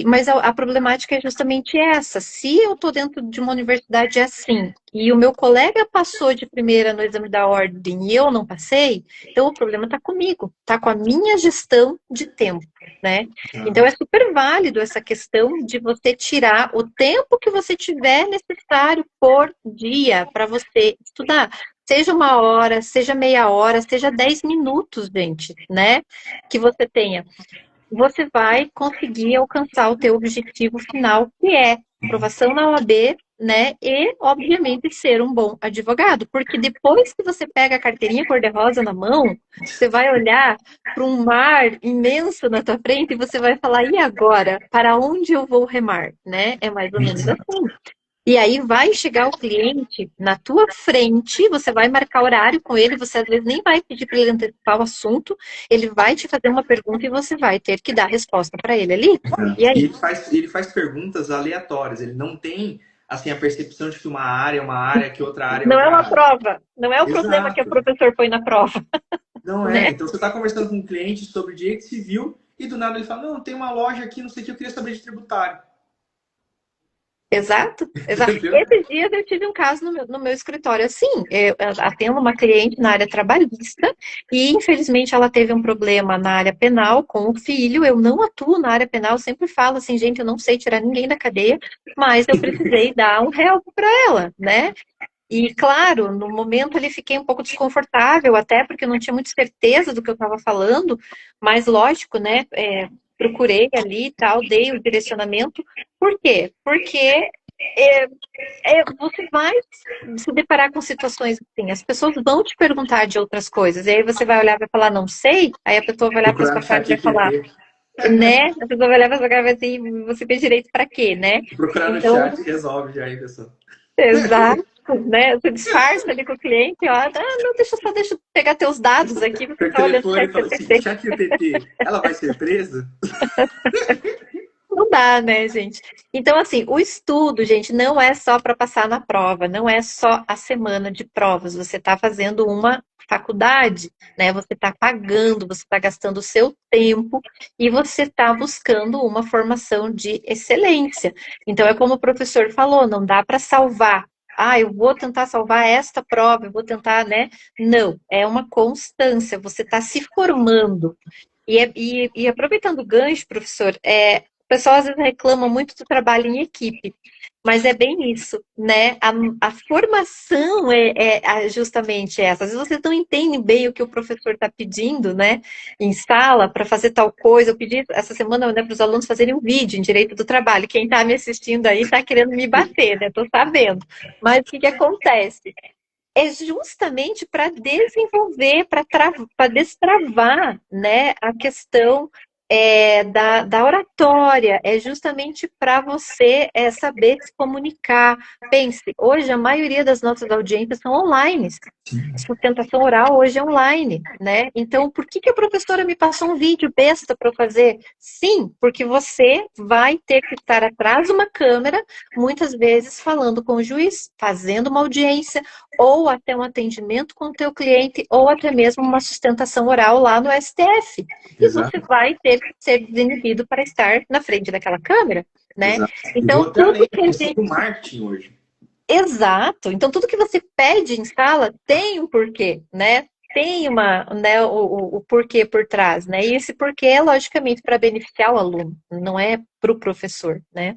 Mas a problemática é justamente essa. Se eu estou dentro de uma universidade assim, e o meu colega passou de primeira no exame da ordem e eu não passei, então o problema está comigo, está com a minha gestão de tempo, né? Então é super válido essa questão de você tirar o tempo que você tiver necessário por dia para você estudar. Seja 1 hora, seja meia hora, seja 10 minutos, gente, né? Que você tenha, você vai conseguir alcançar o teu objetivo final, que é aprovação na OAB, né? E, obviamente, ser um bom advogado. Porque depois que você pega a carteirinha cor-de-rosa na mão, você vai olhar para um mar imenso na tua frente e você vai falar, e agora? Para onde eu vou remar? Né? É mais ou menos assim. E aí vai chegar o cliente na tua frente, você vai marcar horário com ele, você às vezes nem vai pedir para ele antecipar o assunto, ele vai te fazer uma pergunta e você vai ter que dar a resposta para ele ali. E aí? Ele faz perguntas aleatórias, ele não tem assim, a percepção de que uma área é uma área, que outra área é Não é outra uma área. prova, não é o problema que o Exato. professor põe na prova. Não é. Né? Então você está conversando com um cliente sobre direito civil e do nada ele fala, não, tem uma loja aqui, não sei o que, eu queria saber de tributário. Exato, exato. Entendeu? Esses dias eu tive um caso no meu escritório, assim, eu atendo uma cliente na área trabalhista e infelizmente ela teve um problema na área penal com o filho, eu não atuo na área penal, eu sempre falo assim, gente, eu não sei tirar ninguém da cadeia, mas eu precisei dar um help para ela, né? E claro, no momento ali fiquei um pouco desconfortável, até porque eu não tinha muita certeza do que eu estava falando, mas lógico, né? Procurei ali e tal, dei o direcionamento. Por quê? Porque você vai se deparar com situações assim, as pessoas vão te perguntar de outras coisas, e aí você vai olhar e vai falar, não sei, aí a pessoa vai olhar para Procurar sua no cara e chat vai falar, GPT. né? A pessoa vai olhar para sua cara e vai assim, você fez direito para quê, né? Procurar no Então, chat resolve já aí, pessoal. exato, né? Você disfarça ali com o cliente, ó, não, deixa eu pegar teus dados aqui, você Pega o tá olhando o telefone chat e fala assim, GPT. chat GPT, ela vai ser presa? Não dá, né, gente? Então, assim, o estudo, gente, não é só para passar na prova, não é só a semana de provas. Você está fazendo uma faculdade, né? Você está pagando, você está gastando o seu tempo e você está buscando uma formação de excelência. Então, é como o professor falou, não dá para salvar. Ah, eu vou tentar salvar esta prova, eu vou tentar, né? Não, é uma constância, você está se formando. E aproveitando o gancho, professor, o pessoal às vezes reclama muito do trabalho em equipe, mas é bem isso, né? A formação é justamente essa. Às vezes vocês não entendem bem o que o professor está pedindo, né? Em sala, para fazer tal coisa. Eu pedi essa semana, né, para os alunos fazerem um vídeo em direito do trabalho. Quem está me assistindo aí está querendo me bater, né? Estou sabendo. Mas o que que acontece? É justamente para desenvolver, para destravar, né, a questão da oratória, é justamente para você saber se comunicar. Pense, hoje a maioria das nossas audiências são online. Sustentação oral hoje é online, né? Então, por que a professora me passou um vídeo besta para eu fazer? Sim, porque você vai ter que estar atrás de uma câmera, muitas vezes falando com o juiz, fazendo uma audiência, ou até um atendimento com o teu cliente, ou até mesmo uma sustentação oral lá no STF. E você Exato, vai ter que ser desinibido para estar na frente daquela câmera, né? exato. E Então, vou até além tudo da que a questão gente... do marketing hoje. Exato. Então, tudo que você pede em sala tem um porquê, né? Tem né, o porquê por trás, né? E esse porquê é, logicamente, para beneficiar o aluno, não é para o professor, né?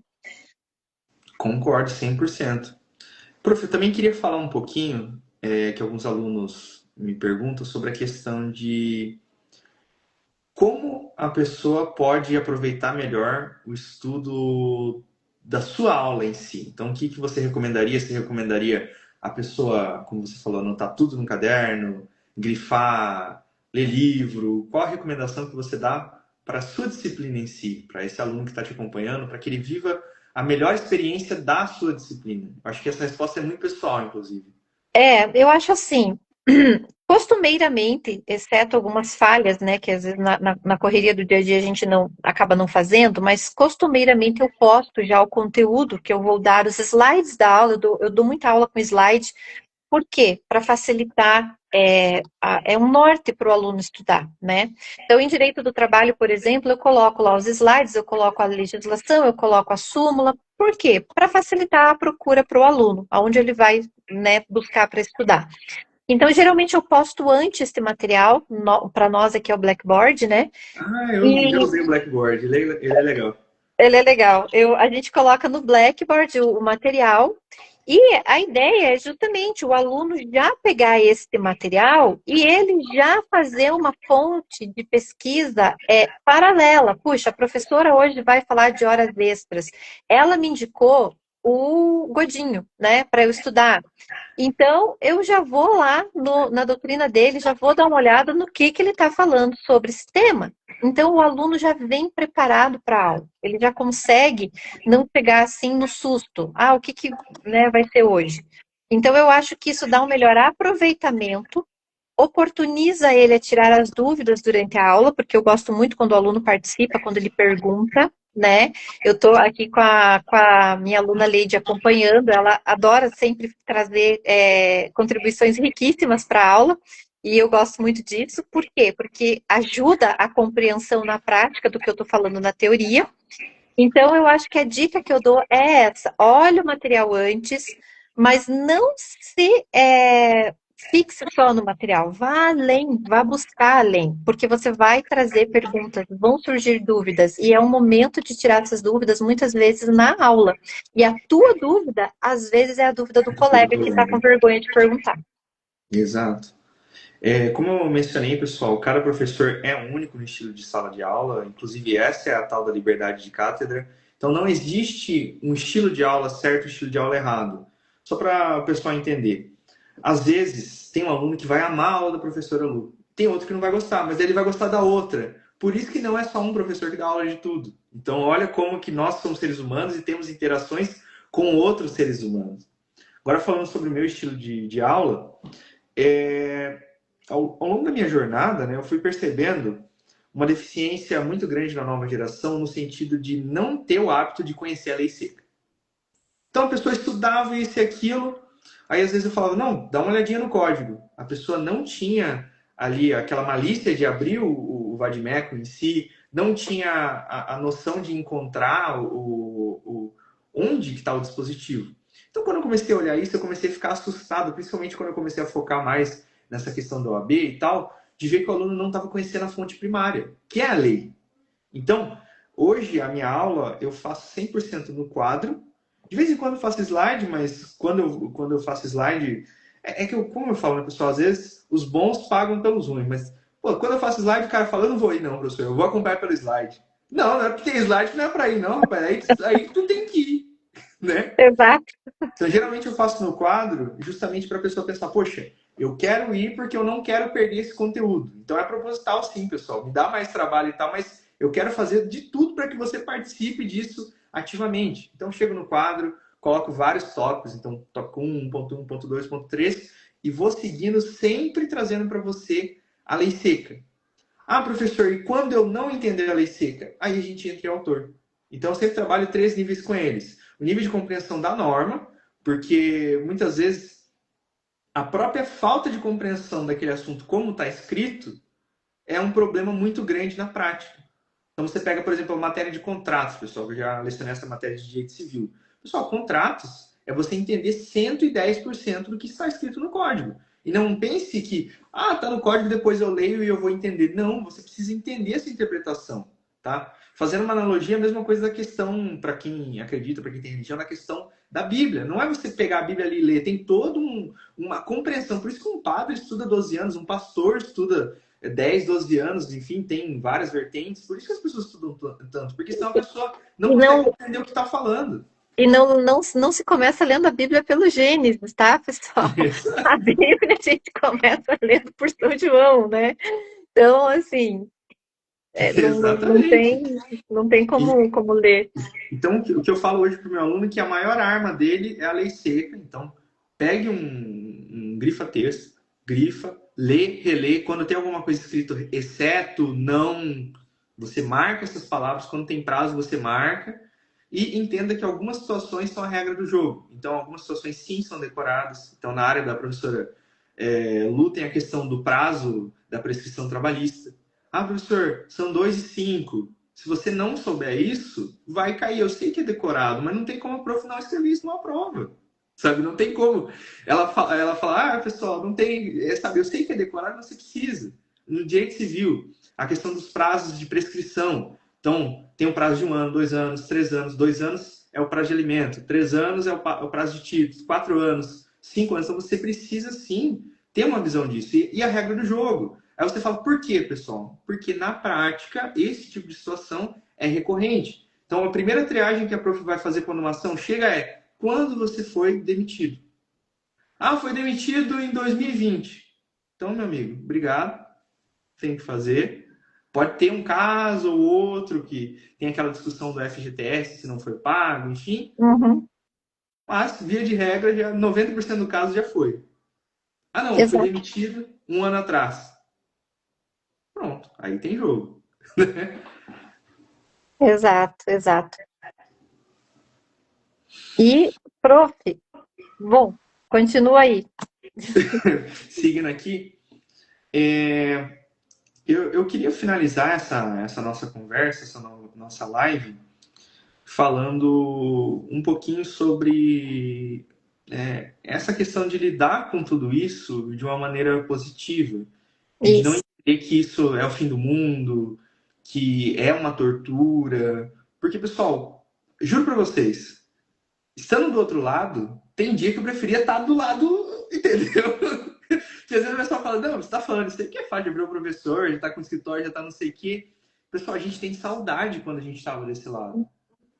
Concordo 100%. Prof, eu também queria falar um pouquinho, que alguns alunos me perguntam sobre a questão de como a pessoa pode aproveitar melhor o estudo da sua aula em si. Então, o que você recomendaria? Você recomendaria a pessoa, como você falou, anotar tudo no caderno, grifar, ler livro? Qual a recomendação que você dá para a sua disciplina em si, para esse aluno que está te acompanhando, para que ele viva a melhor experiência da sua disciplina? Acho que essa resposta é muito pessoal, inclusive. Eu acho assim, costumeiramente, exceto algumas falhas, né, que às vezes na correria do dia a dia a gente não acaba não fazendo, mas costumeiramente eu posto já o conteúdo que eu vou dar, os slides da aula, eu dou muita aula com slide, Por quê? Para facilitar, é um norte para o aluno estudar, né? Então, em direito do trabalho, por exemplo, eu coloco lá os slides, eu coloco a legislação, eu coloco a súmula. Por quê? Para facilitar a procura para o aluno, aonde ele vai, né, buscar para estudar. Então, geralmente eu posto antes esse material, para nós aqui é o Blackboard, né? Ah, eu já E usei o Blackboard, ele é legal. ele é legal. A gente coloca no Blackboard o material e a ideia é justamente o aluno já pegar esse material e ele já fazer uma fonte de pesquisa paralela. Puxa, a professora hoje vai falar de horas extras. Ela me indicou o Godinho, né, para eu estudar. Então, eu já vou lá na doutrina dele, já vou dar uma olhada no que ele está falando sobre esse tema. Então, o aluno já vem preparado para a aula. Ele já consegue não pegar assim no susto. Ah, o que né, vai ser hoje? Então, eu acho que isso dá um melhor aproveitamento, oportuniza ele a tirar as dúvidas durante a aula, porque eu gosto muito quando o aluno participa, quando ele pergunta, né? Eu estou aqui com a minha aluna Leide acompanhando, ela adora sempre trazer contribuições riquíssimas para a aula, e eu gosto muito disso. Por quê? Porque ajuda a compreensão na prática do que eu estou falando na teoria. Então, eu acho que a dica que eu dou é essa: olhe o material antes, mas não se fixe só no material, vá além, vá buscar além, porque você vai trazer perguntas, vão surgir dúvidas, e é um momento de tirar essas dúvidas, muitas vezes, na aula. E a tua dúvida, às vezes, é a dúvida do Do colega que está com colega. vergonha de perguntar. Exato. Como eu mencionei, pessoal, cada professor é único no estilo de sala de aula, inclusive essa é a tal da liberdade de cátedra. Então não existe um estilo de aula certo e um estilo de aula errado. Só para o pessoal entender. Às vezes, tem um aluno que vai amar a aula da professora Lu. Tem outro que não vai gostar, mas ele vai gostar da outra. Por isso que não é só um professor que dá aula de tudo. Então olha como que nós somos seres humanos e temos interações com outros seres humanos. Agora falando sobre o meu estilo de aula, é, ao longo da minha jornada, né, eu fui percebendo uma deficiência muito grande na nova geração no sentido de não ter o hábito de conhecer a lei seca. Então a pessoa estudava isso e aquilo, aí às vezes eu falava, não, dá uma olhadinha no código. A pessoa não tinha ali aquela malícia de abrir o vadimeco em si, não tinha a noção de encontrar onde está o dispositivo. Então quando eu comecei a olhar isso, eu comecei a ficar assustado, principalmente quando eu comecei a focar mais nessa questão da OAB e tal, de ver que o aluno não estava conhecendo a fonte primária, que é a lei. Então, hoje a minha aula eu faço 100% no quadro. De vez em quando eu faço slide, mas quando eu faço slide, que eu, como eu falo, né, pessoal, às vezes os bons pagam pelos ruins, mas pô, quando eu faço slide, o cara fala, eu não vou ir não, professor, eu vou acompanhar pelo slide. Não, não é porque tem slide que não é para ir não, rapaz, aí tu tem que ir, né? Exato. Então, geralmente eu faço no quadro justamente para a pessoa pensar, poxa, eu quero ir porque eu não quero perder esse conteúdo. Então é proposital sim, pessoal. Me dá mais trabalho e tal, mas eu quero fazer de tudo para que você participe disso ativamente. Então chego no quadro, coloco vários tópicos, então tópico 1, ponto 1, ponto 2, ponto 3, e vou seguindo, sempre trazendo para você a lei seca. Ah, professor, e quando eu não entender a lei seca? Aí a gente entra em autor. Então eu sempre trabalho 3 níveis com eles. O nível de compreensão da norma, porque muitas vezes a própria falta de compreensão daquele assunto como está escrito é um problema muito grande na prática. Então você pega, por exemplo, a matéria de contratos, pessoal, eu já lecionei essa matéria de direito civil. Pessoal, contratos é você entender 110% do que está escrito no código. E não pense que, tá no código, depois eu leio e eu vou entender. Não, você precisa entender essa interpretação, tá? Fazendo uma analogia, a mesma coisa da questão, para quem acredita, para quem tem religião, na questão da Bíblia. Não é você pegar a Bíblia ali e ler, tem toda uma compreensão. Por isso que um padre estuda 12 anos, um pastor estuda 10, 12 anos, enfim, tem várias vertentes. Por isso que as pessoas estudam tanto, porque senão a pessoa não E consegue não, entender o que está falando. não se começa lendo a Bíblia pelo Gênesis, tá, pessoal? A Bíblia a gente começa lendo por São João, né? Então, assim, Exatamente. não tem E, como ler. então, o que eu falo hoje para o meu aluno é que a maior arma dele é a lei seca. Então, pegue um grifa-texto, grifa, lê, relê. Quando tem alguma coisa escrito exceto, não, você marca essas palavras. Quando tem prazo, você marca. E entenda que algumas situações são a regra do jogo. Então, algumas situações sim são decoradas. Então, na área da professora Lu, tem a questão do prazo da prescrição trabalhista. Ah, professor, são 2 e 5. Se você não souber isso, vai cair. Eu sei que é decorado, mas não tem como a prof não escrever isso numa prova. Sabe, não tem como. Ela fala, ah, pessoal, não tem. Sabe, eu sei que é decorado, mas você precisa. No direito civil, a questão dos prazos de prescrição. Então, tem um prazo de 1 ano, 2 anos, 3 anos. 2 anos é o prazo de alimento, 3 anos é o prazo de títulos, 4 anos, 5 anos. Então, você precisa sim ter uma visão disso. E a regra do jogo. Aí você fala, por quê, pessoal? Porque na prática, esse tipo de situação é recorrente. Então, a primeira triagem que a prof vai fazer quando uma ação chega é quando você foi demitido. Ah, foi demitido em 2020. Então, meu amigo, obrigado. Tem que fazer. Pode ter um caso ou outro que tem aquela discussão do FGTS se não foi pago, enfim. Uhum. Mas, via de regra, já 90% do caso já foi. Ah, não, foi Exato, demitido 1 ano atrás. Pronto, aí tem jogo. exato, exato. E, prof, bom, continua aí. Seguindo aqui, eu queria finalizar essa nossa conversa, essa nossa live, falando um pouquinho sobre essa questão de lidar com tudo isso de uma maneira positiva e de não Isso. entender que isso é o fim do mundo, que é uma tortura. Porque, pessoal, juro pra vocês, estando do outro lado, tem dia que eu preferia estar do lado, entendeu? Porque às vezes o pessoal fala, não, você tá falando, isso aí que é fácil de abrir o professor, já tá com escritório, já tá não sei o quê. Pessoal, a gente tem saudade quando a gente estava desse lado.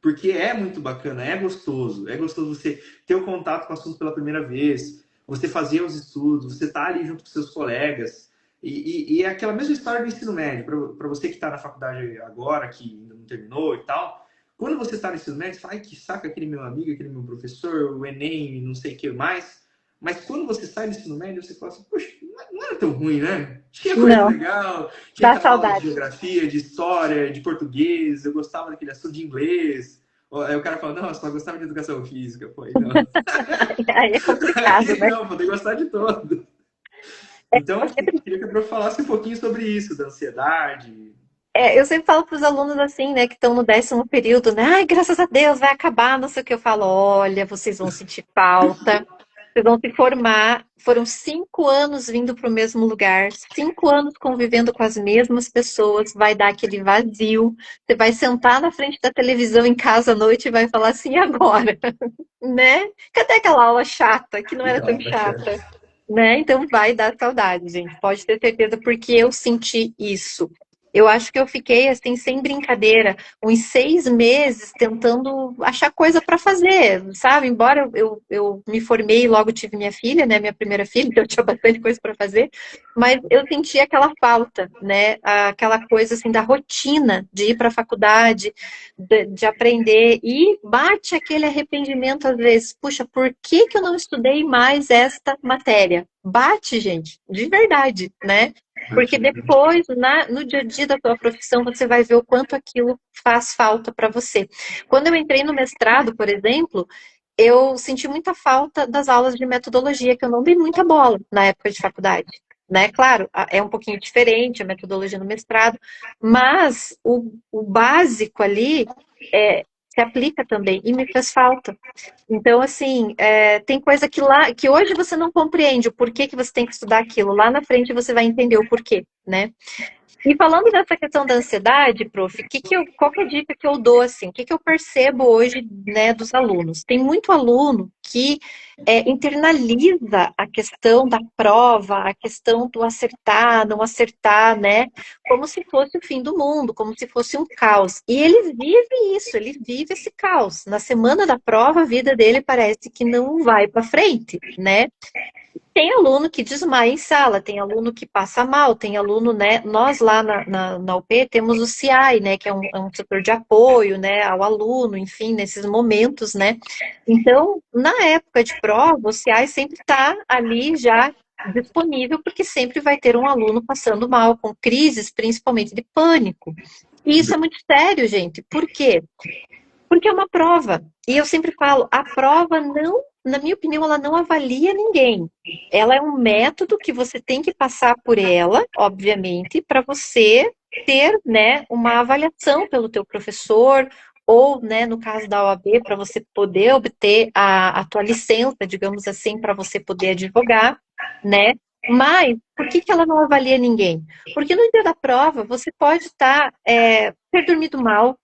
Porque é muito bacana, é gostoso você ter o contato com o assunto pela primeira vez, você fazer os estudos, você tá ali junto com seus colegas. E é aquela mesma história do ensino médio, para você que está na faculdade agora, que ainda não terminou e tal. Quando você está no ensino médio, você fala, ai, que saco aquele meu amigo, aquele meu professor, o Enem, não sei o que mais. Mas quando você sai do ensino médio, você fala assim, poxa, não era tão ruim, né? Tinha coisa Não, legal, tinha dá aquela aula de saudade. geografia, de história, de português, eu gostava daquele assunto de inglês. Aí o cara fala, não, eu só gostava de educação física. Pô, aí não. Aí é complicado, Aí né? não, vou ter que gostar de todo. É, Então, eu sempre, queria que a prof falasse um pouquinho sobre isso, da ansiedade. eu sempre falo para os alunos assim, né, que estão no 10º período, né? Ai, graças a Deus, vai acabar, não sei o que. Eu falo, olha, vocês vão sentir falta. Vocês vão se formar. Foram 5 anos vindo para o mesmo lugar, 5 anos convivendo com as mesmas pessoas. Vai dar aquele vazio. Você vai sentar na frente da televisão em casa à noite e vai falar assim, "E agora?" Né? Cadê aquela aula chata, que não era tão Aquela chata? Né? Então vai dar saudade, gente. Pode ter certeza, porque eu senti isso. Eu acho que eu fiquei assim, sem brincadeira, uns 6 meses tentando achar coisa para fazer, sabe? Embora eu me formei e logo tive minha filha, né? Minha primeira filha, então eu tinha bastante coisa para fazer, mas eu senti aquela falta, né? Aquela coisa assim da rotina de ir para a faculdade, de aprender, e bate aquele arrependimento às vezes. Puxa, por que que eu não estudei mais esta matéria? Bate, gente, de verdade, né? Porque depois, no dia a dia da tua profissão, você vai ver o quanto aquilo faz falta para você. Quando eu entrei no mestrado, por exemplo, eu senti muita falta das aulas de metodologia, que eu não dei muita bola na época de faculdade. Né? Claro, é um pouquinho diferente a metodologia no mestrado, mas o básico ali se aplica também e me fez falta. Então, assim, tem coisa que hoje você não compreende o porquê que você tem que estudar aquilo. Lá na frente você vai entender o porquê, né? E falando dessa questão da ansiedade, prof, qual que é a dica que eu dou, assim? O que eu percebo hoje, né, dos alunos? Tem muito aluno que internaliza a questão da prova, a questão do acertar, não acertar, né? Como se fosse o fim do mundo, como se fosse um caos. E ele vive isso, ele vive esse caos. Na semana da prova, a vida dele parece que não vai para frente, né? Tem aluno que desmaia em sala, tem aluno que passa mal, tem aluno, né? Nós lá na UP temos o CI, né? Que é um setor de apoio, né? Ao aluno, enfim, nesses momentos, né? Então, na época de prova, o CI sempre está ali já disponível, porque sempre vai ter um aluno passando mal, com crises, principalmente de pânico. E isso é muito sério, gente. Por quê? Porque é uma prova. E eu sempre falo, a prova não, na minha opinião, ela não avalia ninguém. Ela é um método que você tem que passar por ela, obviamente, para você ter, né, uma avaliação pelo teu professor, ou, né, no caso da OAB, para você poder obter a tua licença, digamos assim, para você poder advogar, né? Mas por que que ela não avalia ninguém? Porque no dia da prova você pode estar ter dormido mal,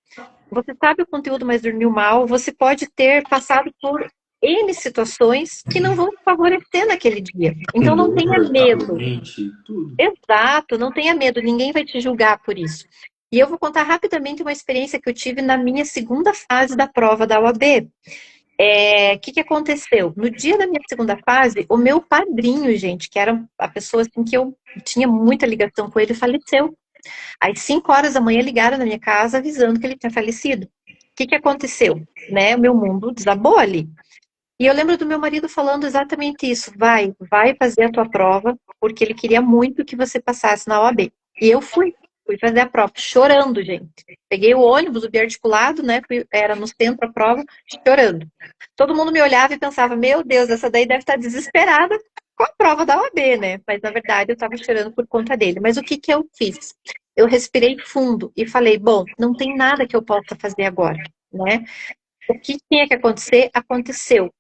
você sabe o conteúdo, mas dormiu mal. Você pode ter passado por N situações que não vão te favorecer naquele dia. Com Então não tenha dor, tá medo. doente, tudo. Exato, não tenha medo. Ninguém vai te julgar por isso. E eu vou contar rapidamente uma experiência que eu tive na minha segunda fase da prova da OAB. O que que aconteceu? No dia da minha segunda fase, o meu padrinho, gente, que era a pessoa assim, que eu tinha muita ligação com ele, faleceu. Às 5 horas da manhã ligaram na minha casa avisando que ele tinha falecido. O que que aconteceu? Né? O meu mundo desabou ali. E eu lembro do meu marido falando exatamente isso. Vai fazer a tua prova, porque ele queria muito que você passasse na OAB. E eu fui fazer a prova, chorando, gente. Peguei o ônibus, o biarticulado, né? Era no centro a prova, chorando. Todo mundo me olhava e pensava, meu Deus, essa daí deve estar desesperada com a prova da OAB, né? Mas na verdade eu estava chorando por conta dele. Mas o que que eu fiz? Eu respirei fundo e falei, bom, não tem nada que eu possa fazer agora, né? O que tinha que acontecer, aconteceu.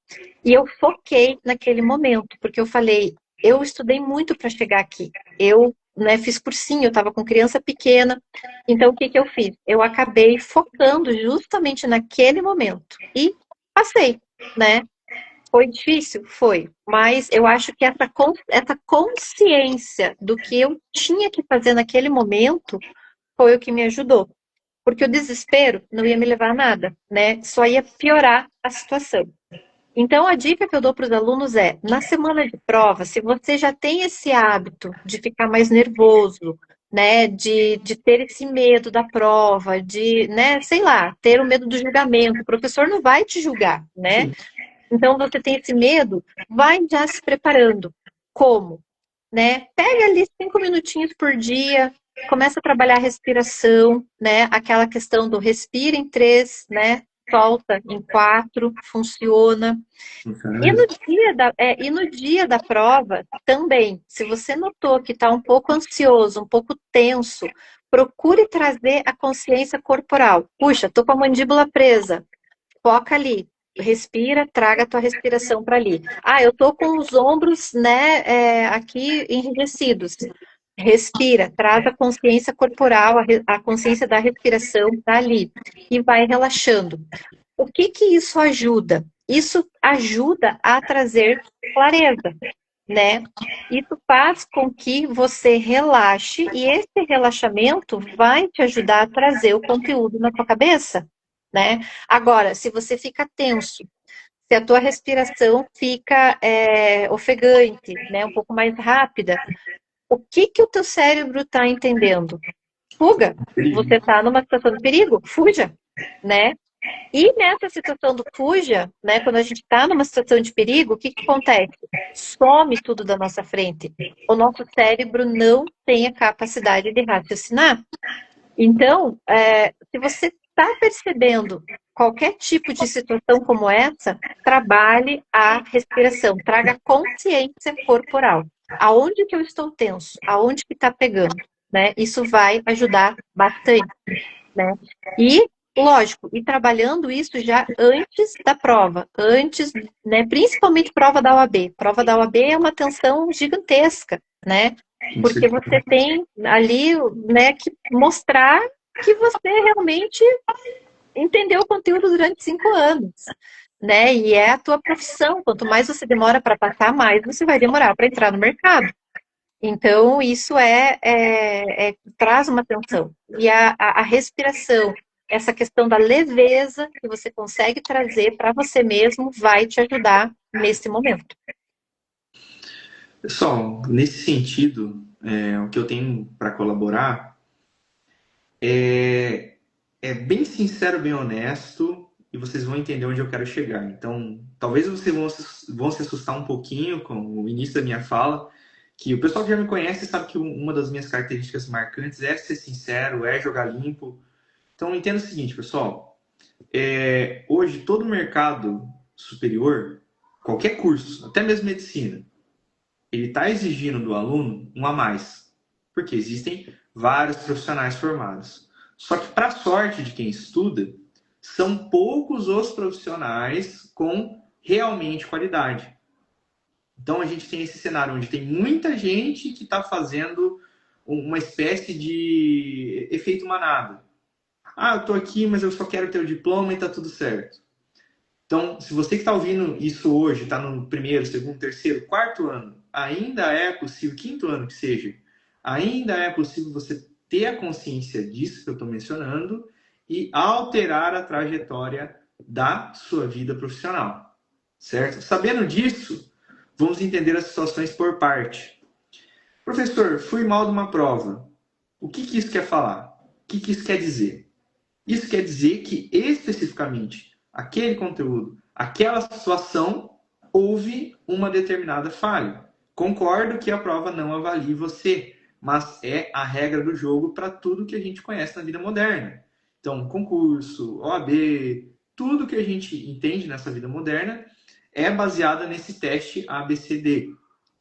E eu foquei naquele momento, porque eu falei, eu estudei muito para chegar aqui. Eu, né, fiz cursinho, eu estava com criança pequena. Então, o que que eu fiz? Eu acabei focando justamente naquele momento. E passei, né? Foi difícil? Foi. Mas eu acho que essa consciência do que eu tinha que fazer naquele momento foi o que me ajudou. Porque o desespero não ia me levar a nada, né? Só ia piorar a situação. Então, a dica que eu dou para os alunos é: na semana de prova, se você já tem esse hábito de ficar mais nervoso, né, de ter esse medo da prova, de, né, sei lá, ter o medo do julgamento, o professor não vai te julgar, né? Sim. Então, você tem esse medo, vai já se preparando. Como? Né? Pega ali 5 minutinhos por dia, começa a trabalhar a respiração, né? Aquela questão do respira em 3, né? Solta em 4, funciona. Funciona E no mesmo. e no dia da prova também, se você notou que está um pouco ansioso, um pouco tenso, procure trazer a consciência corporal. Puxa, tô com a mandíbula presa. Foca ali. Respira, traga a tua respiração para ali. Ah, eu tô com os ombros, né, aqui enrijecidos. Respira, traz a consciência corporal, a consciência da respiração para ali. E vai relaxando. O que que isso ajuda? Isso ajuda a trazer clareza, né? Isso faz com que você relaxe e esse relaxamento vai te ajudar a trazer o conteúdo na tua cabeça, né? Agora, se você fica tenso, se a tua respiração fica ofegante, né, um pouco mais rápida, o que que o teu cérebro está entendendo? Fuga. Você está numa situação de perigo? Fuja, né? E nessa situação do fuja, né, quando a gente está numa situação de perigo, o que que acontece? Some tudo da nossa frente. O nosso cérebro não tem a capacidade de raciocinar. Então, se você está percebendo qualquer tipo de situação como essa, trabalhe a respiração, traga consciência corporal. Aonde que eu estou tenso? Aonde que está pegando? Né? Isso vai ajudar bastante, né? E, lógico, ir trabalhando isso já antes da prova, antes, né? Principalmente prova da OAB. Prova da OAB é uma tensão gigantesca, né? Com Porque certeza. você tem ali, né, que mostrar que você realmente entendeu o conteúdo durante 5 anos, né? E é a tua profissão. Quanto mais você demora para passar, mais você vai demorar para entrar no mercado. Então, isso traz uma tensão. E a respiração, essa questão da leveza que você consegue trazer para você mesmo, vai te ajudar nesse momento. Pessoal, nesse sentido, o que eu tenho para colaborar é bem sincero, bem honesto, e vocês vão entender onde eu quero chegar. Então, talvez vocês vão se assustar um pouquinho com o início da minha fala, que o pessoal que já me conhece sabe que uma das minhas características marcantes é ser sincero, é jogar limpo. Então, entenda o seguinte, pessoal. Hoje, todo o mercado superior, qualquer curso, até mesmo medicina, ele está exigindo do aluno um a mais. Porque existem vários profissionais formados. Só que, para a sorte de quem estuda, são poucos os profissionais com realmente qualidade. Então, a gente tem esse cenário onde tem muita gente que está fazendo uma espécie de efeito manada. Ah, eu estou aqui, mas eu só quero ter o diploma e está tudo certo. Então, se você que está ouvindo isso hoje, está no primeiro, segundo, terceiro, quarto ano, ainda é possível, quinto ano que seja, ainda é possível você ter a consciência disso que eu estou mencionando e alterar a trajetória da sua vida profissional, certo? Sabendo disso, vamos entender as situações por parte. Professor, fui mal de uma prova. O que isso quer falar? O que isso quer dizer? Isso quer dizer que, especificamente, aquele conteúdo, aquela situação, houve uma determinada falha. Concordo que a prova não avalie você, mas é a regra do jogo para tudo que a gente conhece na vida moderna. Então, concurso, OAB, tudo que a gente entende nessa vida moderna é baseada nesse teste ABCD.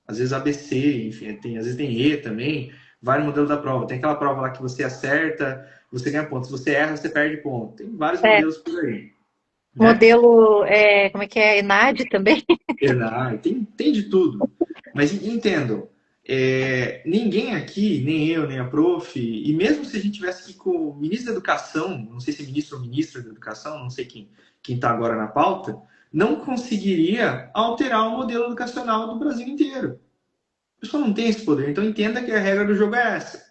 Às vezes ABC, enfim, às vezes tem E também, vai no modelo da prova. Tem aquela prova lá que você acerta, você ganha ponto. Se você erra, você perde ponto. Tem vários É, modelos por aí, né? modelo, como é que é? ENAD também? Tem de tudo. Mas entendam, ninguém aqui, nem eu, nem a prof, e mesmo se a gente tivesse aqui com o ministro da Educação, não sei se é ministro ou ministra da Educação, não sei quem está agora na pauta, não conseguiria alterar o modelo educacional do Brasil inteiro. A pessoa não tem esse poder, então entenda que a regra do jogo é essa.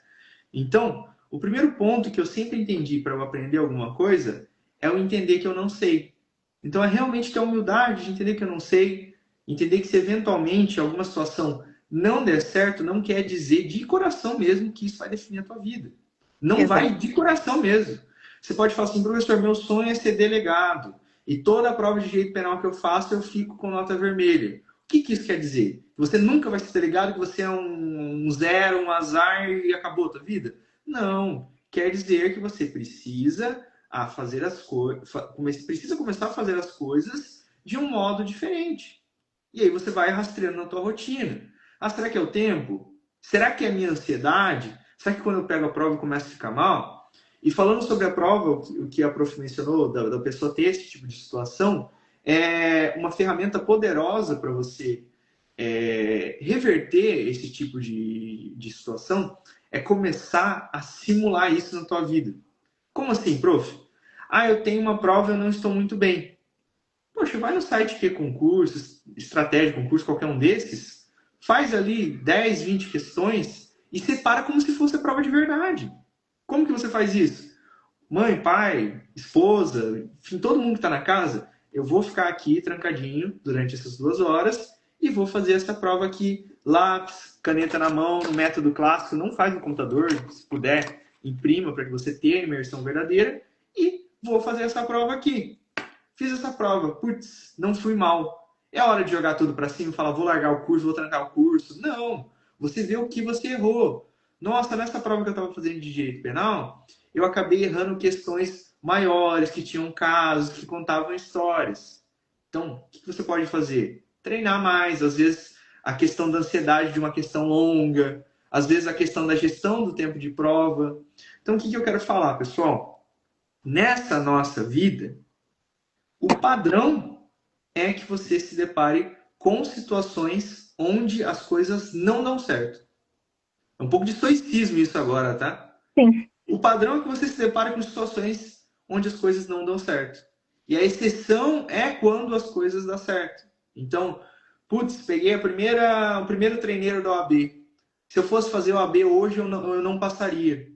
Então, o primeiro ponto que eu sempre entendi para eu aprender alguma coisa é o entender que eu não sei. Então, é realmente ter a humildade de entender que eu não sei, entender que se eventualmente alguma situação não der certo, não quer dizer de coração mesmo que isso vai definir a tua vida. Não Exato. vai de coração mesmo. Você pode falar assim, professor, meu sonho é ser delegado. E toda a prova de direito penal que eu faço, eu fico com nota vermelha. O que isso quer dizer? Você nunca vai ser delegado, que você é um zero, um azar e acabou a tua vida? Não. Quer dizer que você precisa fazer as coisas, precisa começar a fazer as coisas de um modo diferente. E aí você vai rastreando na tua rotina. Ah, será que é o tempo? Será que é a minha ansiedade? Será que quando eu pego a prova eu começo a ficar mal? E falando sobre a prova, o que a prof mencionou, da pessoa ter esse tipo de situação, é uma ferramenta poderosa para você reverter esse tipo de situação, é começar a simular isso na tua vida. Como assim, prof? Ah, eu tenho uma prova e eu não estou muito bem. Poxa, vai no site que é concursos, estratégia, concurso, qualquer um desses, faz ali 10, 20 questões e separa como se fosse a prova de verdade. Como que você faz isso? Mãe, pai, esposa, enfim, todo mundo que está na casa, eu vou ficar aqui trancadinho durante essas 2 horas e vou fazer essa prova aqui, lápis, caneta na mão, no método clássico, não faz no computador, se puder, imprima para que você tenha a imersão verdadeira e vou fazer essa prova aqui. Fiz essa prova, putz, não fui mal. É hora de jogar tudo para cima e falar, vou largar o curso, vou trancar o curso. Não, você vê o que você errou. Nossa, nessa prova que eu estava fazendo de direito penal, eu acabei errando questões maiores, que tinham casos, que contavam histórias. Então, o que você pode fazer? Treinar mais. Às vezes, a questão da ansiedade de uma questão longa. Às vezes, a questão da gestão do tempo de prova. Então, o que eu quero falar, pessoal? Nessa nossa vida, o padrão é que você se depare com situações onde as coisas não dão certo. É um pouco de estoicismo isso agora, tá? Sim. O padrão é que você se depare com situações onde as coisas não dão certo. E a exceção é quando as coisas dão certo. Então, putz, peguei o primeiro treineiro da OAB. Se eu fosse fazer o OAB hoje, eu não passaria.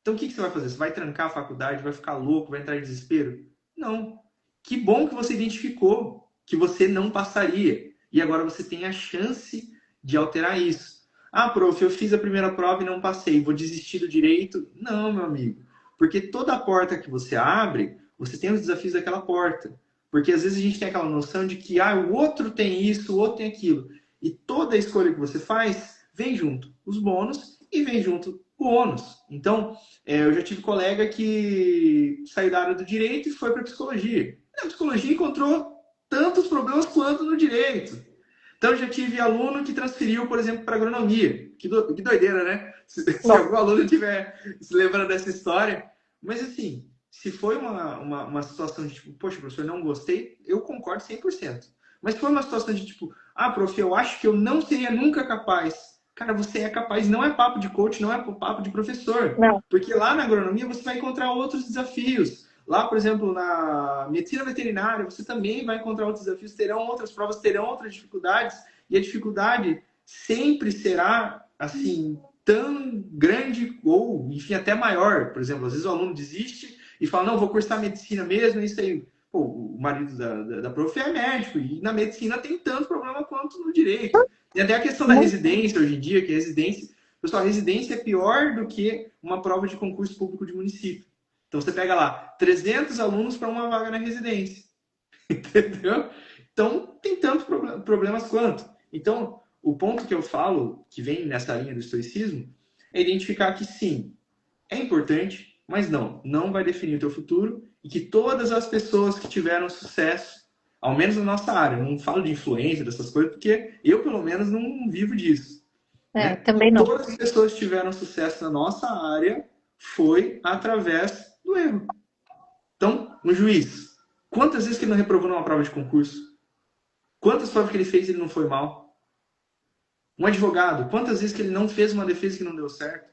Então, o que você vai fazer? Você vai trancar a faculdade, vai ficar louco, vai entrar em desespero? Não. Que bom que você identificou que você não passaria. E agora você tem a chance de alterar isso. Ah, prof, eu fiz a primeira prova e não passei, vou desistir do direito? Não, meu amigo. Porque toda porta que você abre, você tem os desafios daquela porta. Porque às vezes a gente tem aquela noção de que o outro tem isso, o outro tem aquilo. E toda a escolha que você faz, vem junto os bônus e vem junto o ônus. Então, eu já tive colega que saiu da área do direito e foi para psicologia. A psicologia encontrou tantos problemas quanto no direito. Então, eu já tive aluno que transferiu, por exemplo, para agronomia. Que doideira, né? Se algum aluno estiver se lembrando dessa história. Mas, assim, se foi uma situação de tipo, poxa, professor, não gostei, eu concordo 100%. Mas se foi uma situação de tipo, prof, eu acho que eu não seria nunca capaz. Cara, você é capaz, não é papo de coach, não é papo de professor. Não. Porque lá na agronomia você vai encontrar outros desafios. Lá, por exemplo, na medicina veterinária, você também vai encontrar outros desafios, terão outras provas, terão outras dificuldades, e a dificuldade sempre será, assim, tão grande ou, enfim, até maior. Por exemplo, às vezes o aluno desiste e fala, não, vou cursar medicina mesmo, isso aí. Pô, o marido da prof é médico, e na medicina tem tanto problema quanto no direito. Tem até a questão da residência hoje em dia, que a residência... Pessoal, a residência é pior do que uma prova de concurso público de município. Então, você pega lá 300 alunos para uma vaga na residência. Entendeu? Então, tem tantos problemas quanto. Então, o ponto que eu falo, que vem nessa linha do estoicismo, é identificar que sim, é importante, mas não vai definir o teu futuro, e que todas as pessoas que tiveram sucesso, ao menos na nossa área, não falo de influência, dessas coisas, porque eu, pelo menos, não vivo disso. Né? Também não. Todas as pessoas que tiveram sucesso na nossa área foi através do erro. Então, um juiz, quantas vezes que ele não reprovou numa prova de concurso? Quantas provas que ele fez e ele não foi mal? Um advogado, quantas vezes que ele não fez uma defesa que não deu certo?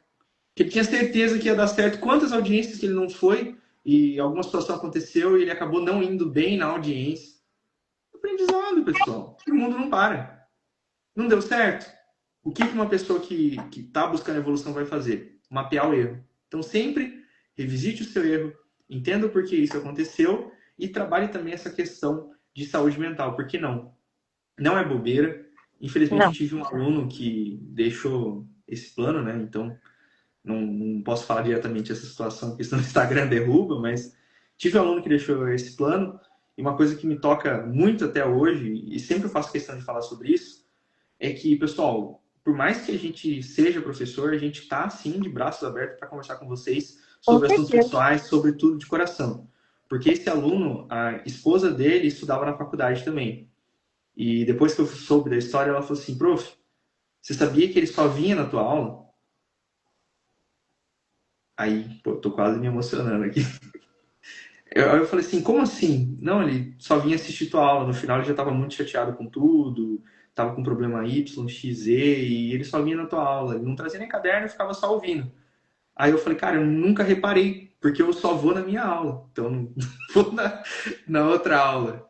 Que ele tinha certeza que ia dar certo, quantas audiências que ele não foi e alguma situação aconteceu e ele acabou não indo bem na audiência. Aprendizado, pessoal. O mundo não para. Não deu certo? O que uma pessoa que está buscando evolução vai fazer? Mapear o erro. Então, sempre revisite o seu erro, entenda por que isso aconteceu e trabalhe também essa questão de saúde mental. Por que não? Não é bobeira. Infelizmente, Não. eu tive um aluno que deixou esse plano, né? Então, não posso falar diretamente essa situação, porque senão o Instagram derruba, mas tive um aluno que deixou esse plano e uma coisa que me toca muito até hoje, e sempre eu faço questão de falar sobre isso, é que, pessoal, por mais que a gente seja professor, a gente está, sim, de braços abertos para conversar com vocês Com sobre assuntos certeza. pessoais, sobre tudo de coração. Porque esse aluno, a esposa dele estudava na faculdade também. E depois que eu soube da história, ela falou assim, prof, você sabia que ele só vinha na tua aula? Aí, pô, tô quase me emocionando aqui. Eu falei assim, como assim? Não, ele só vinha assistir tua aula. No final ele já estava muito chateado com tudo, estava com problema Y, X, Z, e ele só vinha na tua aula. Ele não trazia nem caderno, ficava só ouvindo. Aí eu falei, cara, eu nunca reparei, porque eu só vou na minha aula. Então, não vou na outra aula.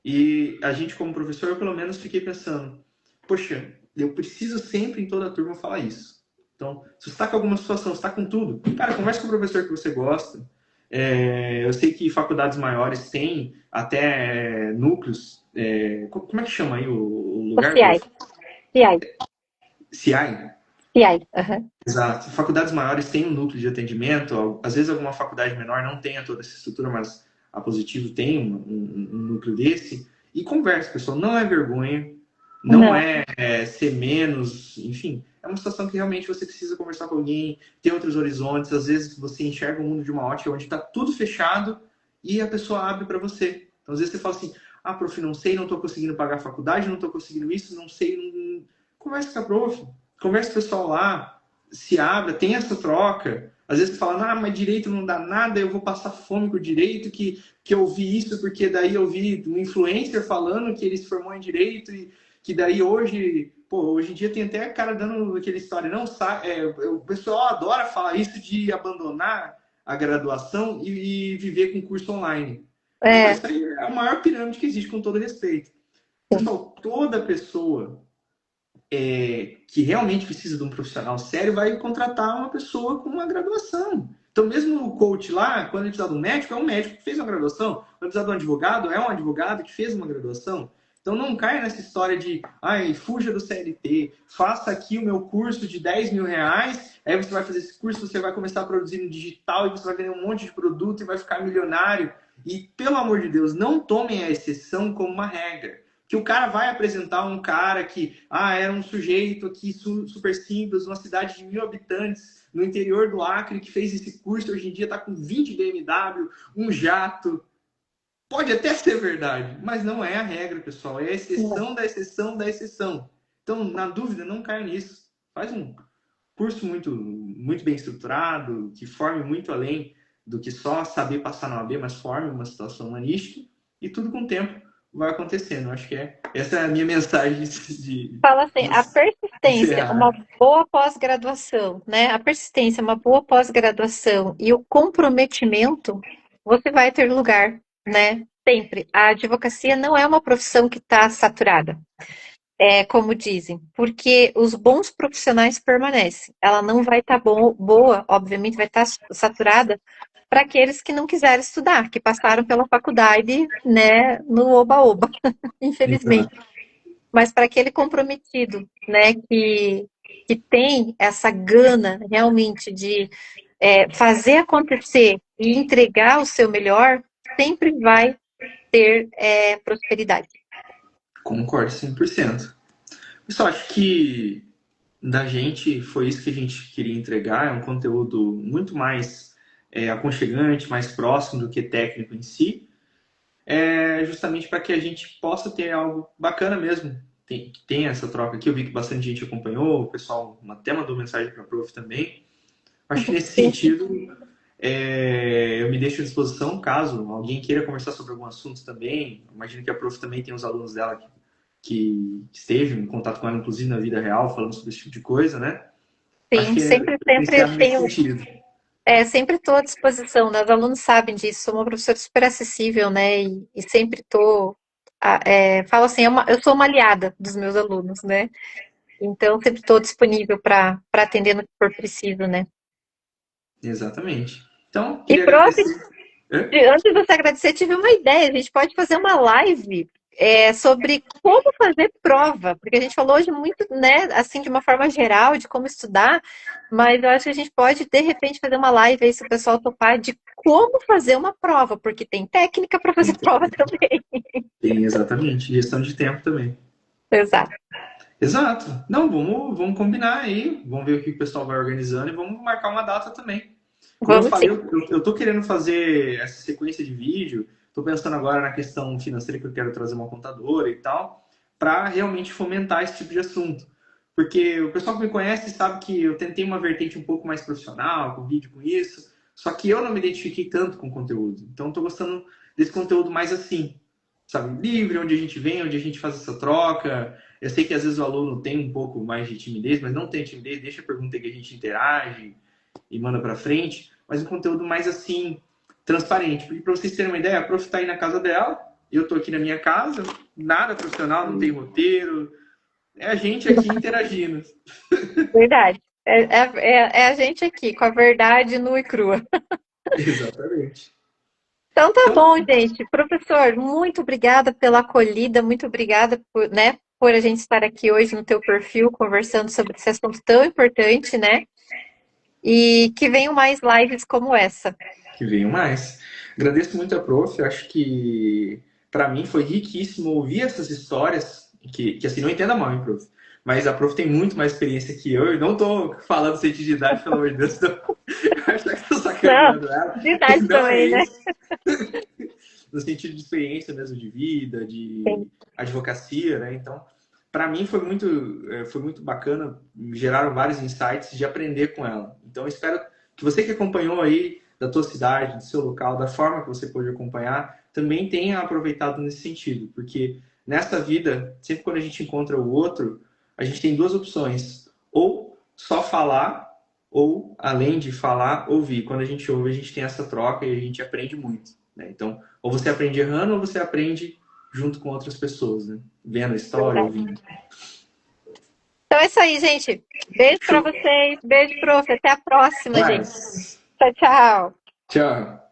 E a gente, como professor, eu pelo menos fiquei pensando, poxa, eu preciso sempre em toda a turma falar isso. Então, se você está com alguma situação, se está com tudo, cara, converse com o professor que você gosta. Eu sei que faculdades maiores têm até núcleos. Como é que chama aí o O lugar? CI. CI. CI? CI. Uhum. Exato. Faculdades maiores têm um núcleo de atendimento. Às vezes alguma faculdade menor não tenha toda essa estrutura, mas a Positivo tem um núcleo desse. E converse, pessoal. Não é vergonha. Não Não. é ser menos. Enfim, é uma situação que realmente você precisa conversar com alguém, ter outros horizontes. Às vezes você enxerga o mundo de uma ótica onde está tudo fechado e a pessoa abre para você. Então, às vezes você fala assim, prof, não sei, não estou conseguindo pagar a faculdade, não estou conseguindo isso, não sei. Não... Converse com a prof. Converse com o pessoal lá, se abra, tem essa troca. Às vezes você fala, mas direito não dá nada, eu vou passar fome com o direito, que eu vi isso porque daí eu vi um influencer falando que ele se formou em direito e que daí hoje em dia tem até cara dando aquela história, não o pessoal adora falar isso de abandonar a graduação e viver com curso online. Mas isso aí é a maior pirâmide que existe, com todo respeito. Pessoal, toda pessoa que realmente precisa de um profissional sério vai contratar uma pessoa com uma graduação. Então, mesmo o coach lá, quando ele precisa de um médico, é um médico que fez uma graduação. Quando precisa de um advogado, é um advogado que fez uma graduação. Então, não caia nessa história de, fuja do CLT, faça aqui o meu curso de 10 mil reais, aí você vai fazer esse curso, você vai começar a produzir no digital e você vai vender um monte de produto e vai ficar milionário. E, pelo amor de Deus, não tomem a exceção como uma regra. que o cara vai apresentar um cara que era um sujeito aqui super simples, uma cidade de 1.000 habitantes, no interior do Acre, que fez esse curso, hoje em dia está com 20 BMW, um jato. Pode até ser verdade, mas não é a regra, pessoal. É a exceção da exceção da exceção. Então, na dúvida, não caia nisso. Faz um curso muito bem estruturado, que forme muito além do que só saber passar na OAB, mas forme uma situação humanística, e tudo com o tempo vai acontecendo. Acho que essa é a minha mensagem Fala assim, a de persistência, uma encerrar. boa pós-graduação, né? A persistência, uma boa pós-graduação e o comprometimento, você vai ter lugar, né? Sempre. A advocacia não é uma profissão que está saturada, como dizem, porque os bons profissionais permanecem. Ela não vai estar boa, obviamente, vai estar saturada para aqueles que não quiserem estudar, que passaram pela faculdade, né, no oba-oba, infelizmente. Exato. Mas para aquele comprometido, né, que tem essa gana realmente de fazer acontecer e entregar o seu melhor, sempre vai ter prosperidade. Concordo 100%. Pessoal, acho que da gente foi isso que a gente queria entregar. É um conteúdo muito mais aconchegante, mais próximo do que técnico em si. Justamente para que a gente possa ter algo bacana mesmo. Que tenha essa troca aqui. Eu vi que bastante gente acompanhou, o pessoal até mandou mensagem para a Prof também. Acho que nesse Sim, sentido, eu me deixo à disposição caso alguém queira conversar sobre algum assunto também. Imagino que a Prof também tem os alunos dela que estejam em contato com ela, inclusive na vida real, falando sobre esse tipo de coisa, né? Acho sim, que é sempre essencial nesse tenho, sentido. sempre estou à disposição, né? Os alunos sabem disso, sou uma professora super acessível, né? E sempre estou, falo assim, eu sou uma aliada dos meus alunos, né? Então, sempre estou disponível para atender no que for preciso, né? Exatamente. Então, E, queria prof, agradecer. Hã? antes de você agradecer, tive uma ideia. A gente pode fazer uma live sobre como fazer prova, porque a gente falou hoje muito, né, assim, de uma forma geral, de como estudar, mas eu acho que a gente pode, de repente, fazer uma live aí, se o pessoal topar, de como fazer uma prova, porque tem técnica para fazer prova também. Tem exatamente. Gestão de tempo também. Exato. Exato. Não, vamos combinar aí. Vamos ver o que o pessoal vai organizando e vamos marcar uma data também. Como eu Vamos sim. falei, eu tô querendo fazer essa sequência de vídeo. Tô pensando agora na questão financeira que eu quero trazer uma contadora e tal, para realmente fomentar esse tipo de assunto. Porque o pessoal que me conhece sabe que eu tentei uma vertente um pouco mais profissional, com vídeo, com isso, só que eu não me identifiquei tanto com o conteúdo. Então, estou gostando desse conteúdo mais assim, sabe, livre, onde a gente vem, onde a gente faz essa troca. Eu sei que às vezes o aluno tem um pouco mais de timidez, mas não tem timidez, deixa a pergunta que a gente interage e manda para frente, mas um conteúdo mais assim, transparente. Porque para vocês terem uma ideia, a Prof está aí na casa dela, eu estou aqui na minha casa, nada profissional, não tem roteiro, é a gente aqui interagindo. Verdade. É a gente aqui, com a verdade nua e crua. Exatamente. Então tá Então, bom, gente. Professor, muito obrigada pela acolhida, muito obrigada por, né, por a gente estar aqui hoje no teu perfil conversando sobre esse assunto tão importante, né? E que venham mais lives como essa. que venham mais. Agradeço muito a Prof. Acho que para mim foi riquíssimo ouvir essas histórias. Que assim, não entenda mal, hein, Prof. Mas a Prof tem muito mais experiência que eu. E não tô falando sentido de idade, pelo amor de Deus. Não. Acho que estou Não, sacaneando ela. de idade Não é também, né? isso. No sentido de experiência mesmo de vida, de Sim, advocacia, né? Então, para mim foi muito bacana. Me geraram vários insights de aprender com ela. Então, eu espero que você que acompanhou aí da tua cidade, do seu local, da forma que você pôde acompanhar, também tenha aproveitado nesse sentido, porque nessa vida, sempre quando a gente encontra o outro, a gente tem duas opções: ou só falar, ou além de falar, ouvir. Quando a gente ouve, a gente tem essa troca e a gente aprende muito, né? Então, ou você aprende errando, ou você aprende junto com outras pessoas, né? Vendo a história, verdade. ouvindo. Então é isso aí, gente. Beijo pra Show. vocês. Beijo, prof. Até a próxima, gente. Mas, Tchau, tchau. tchau.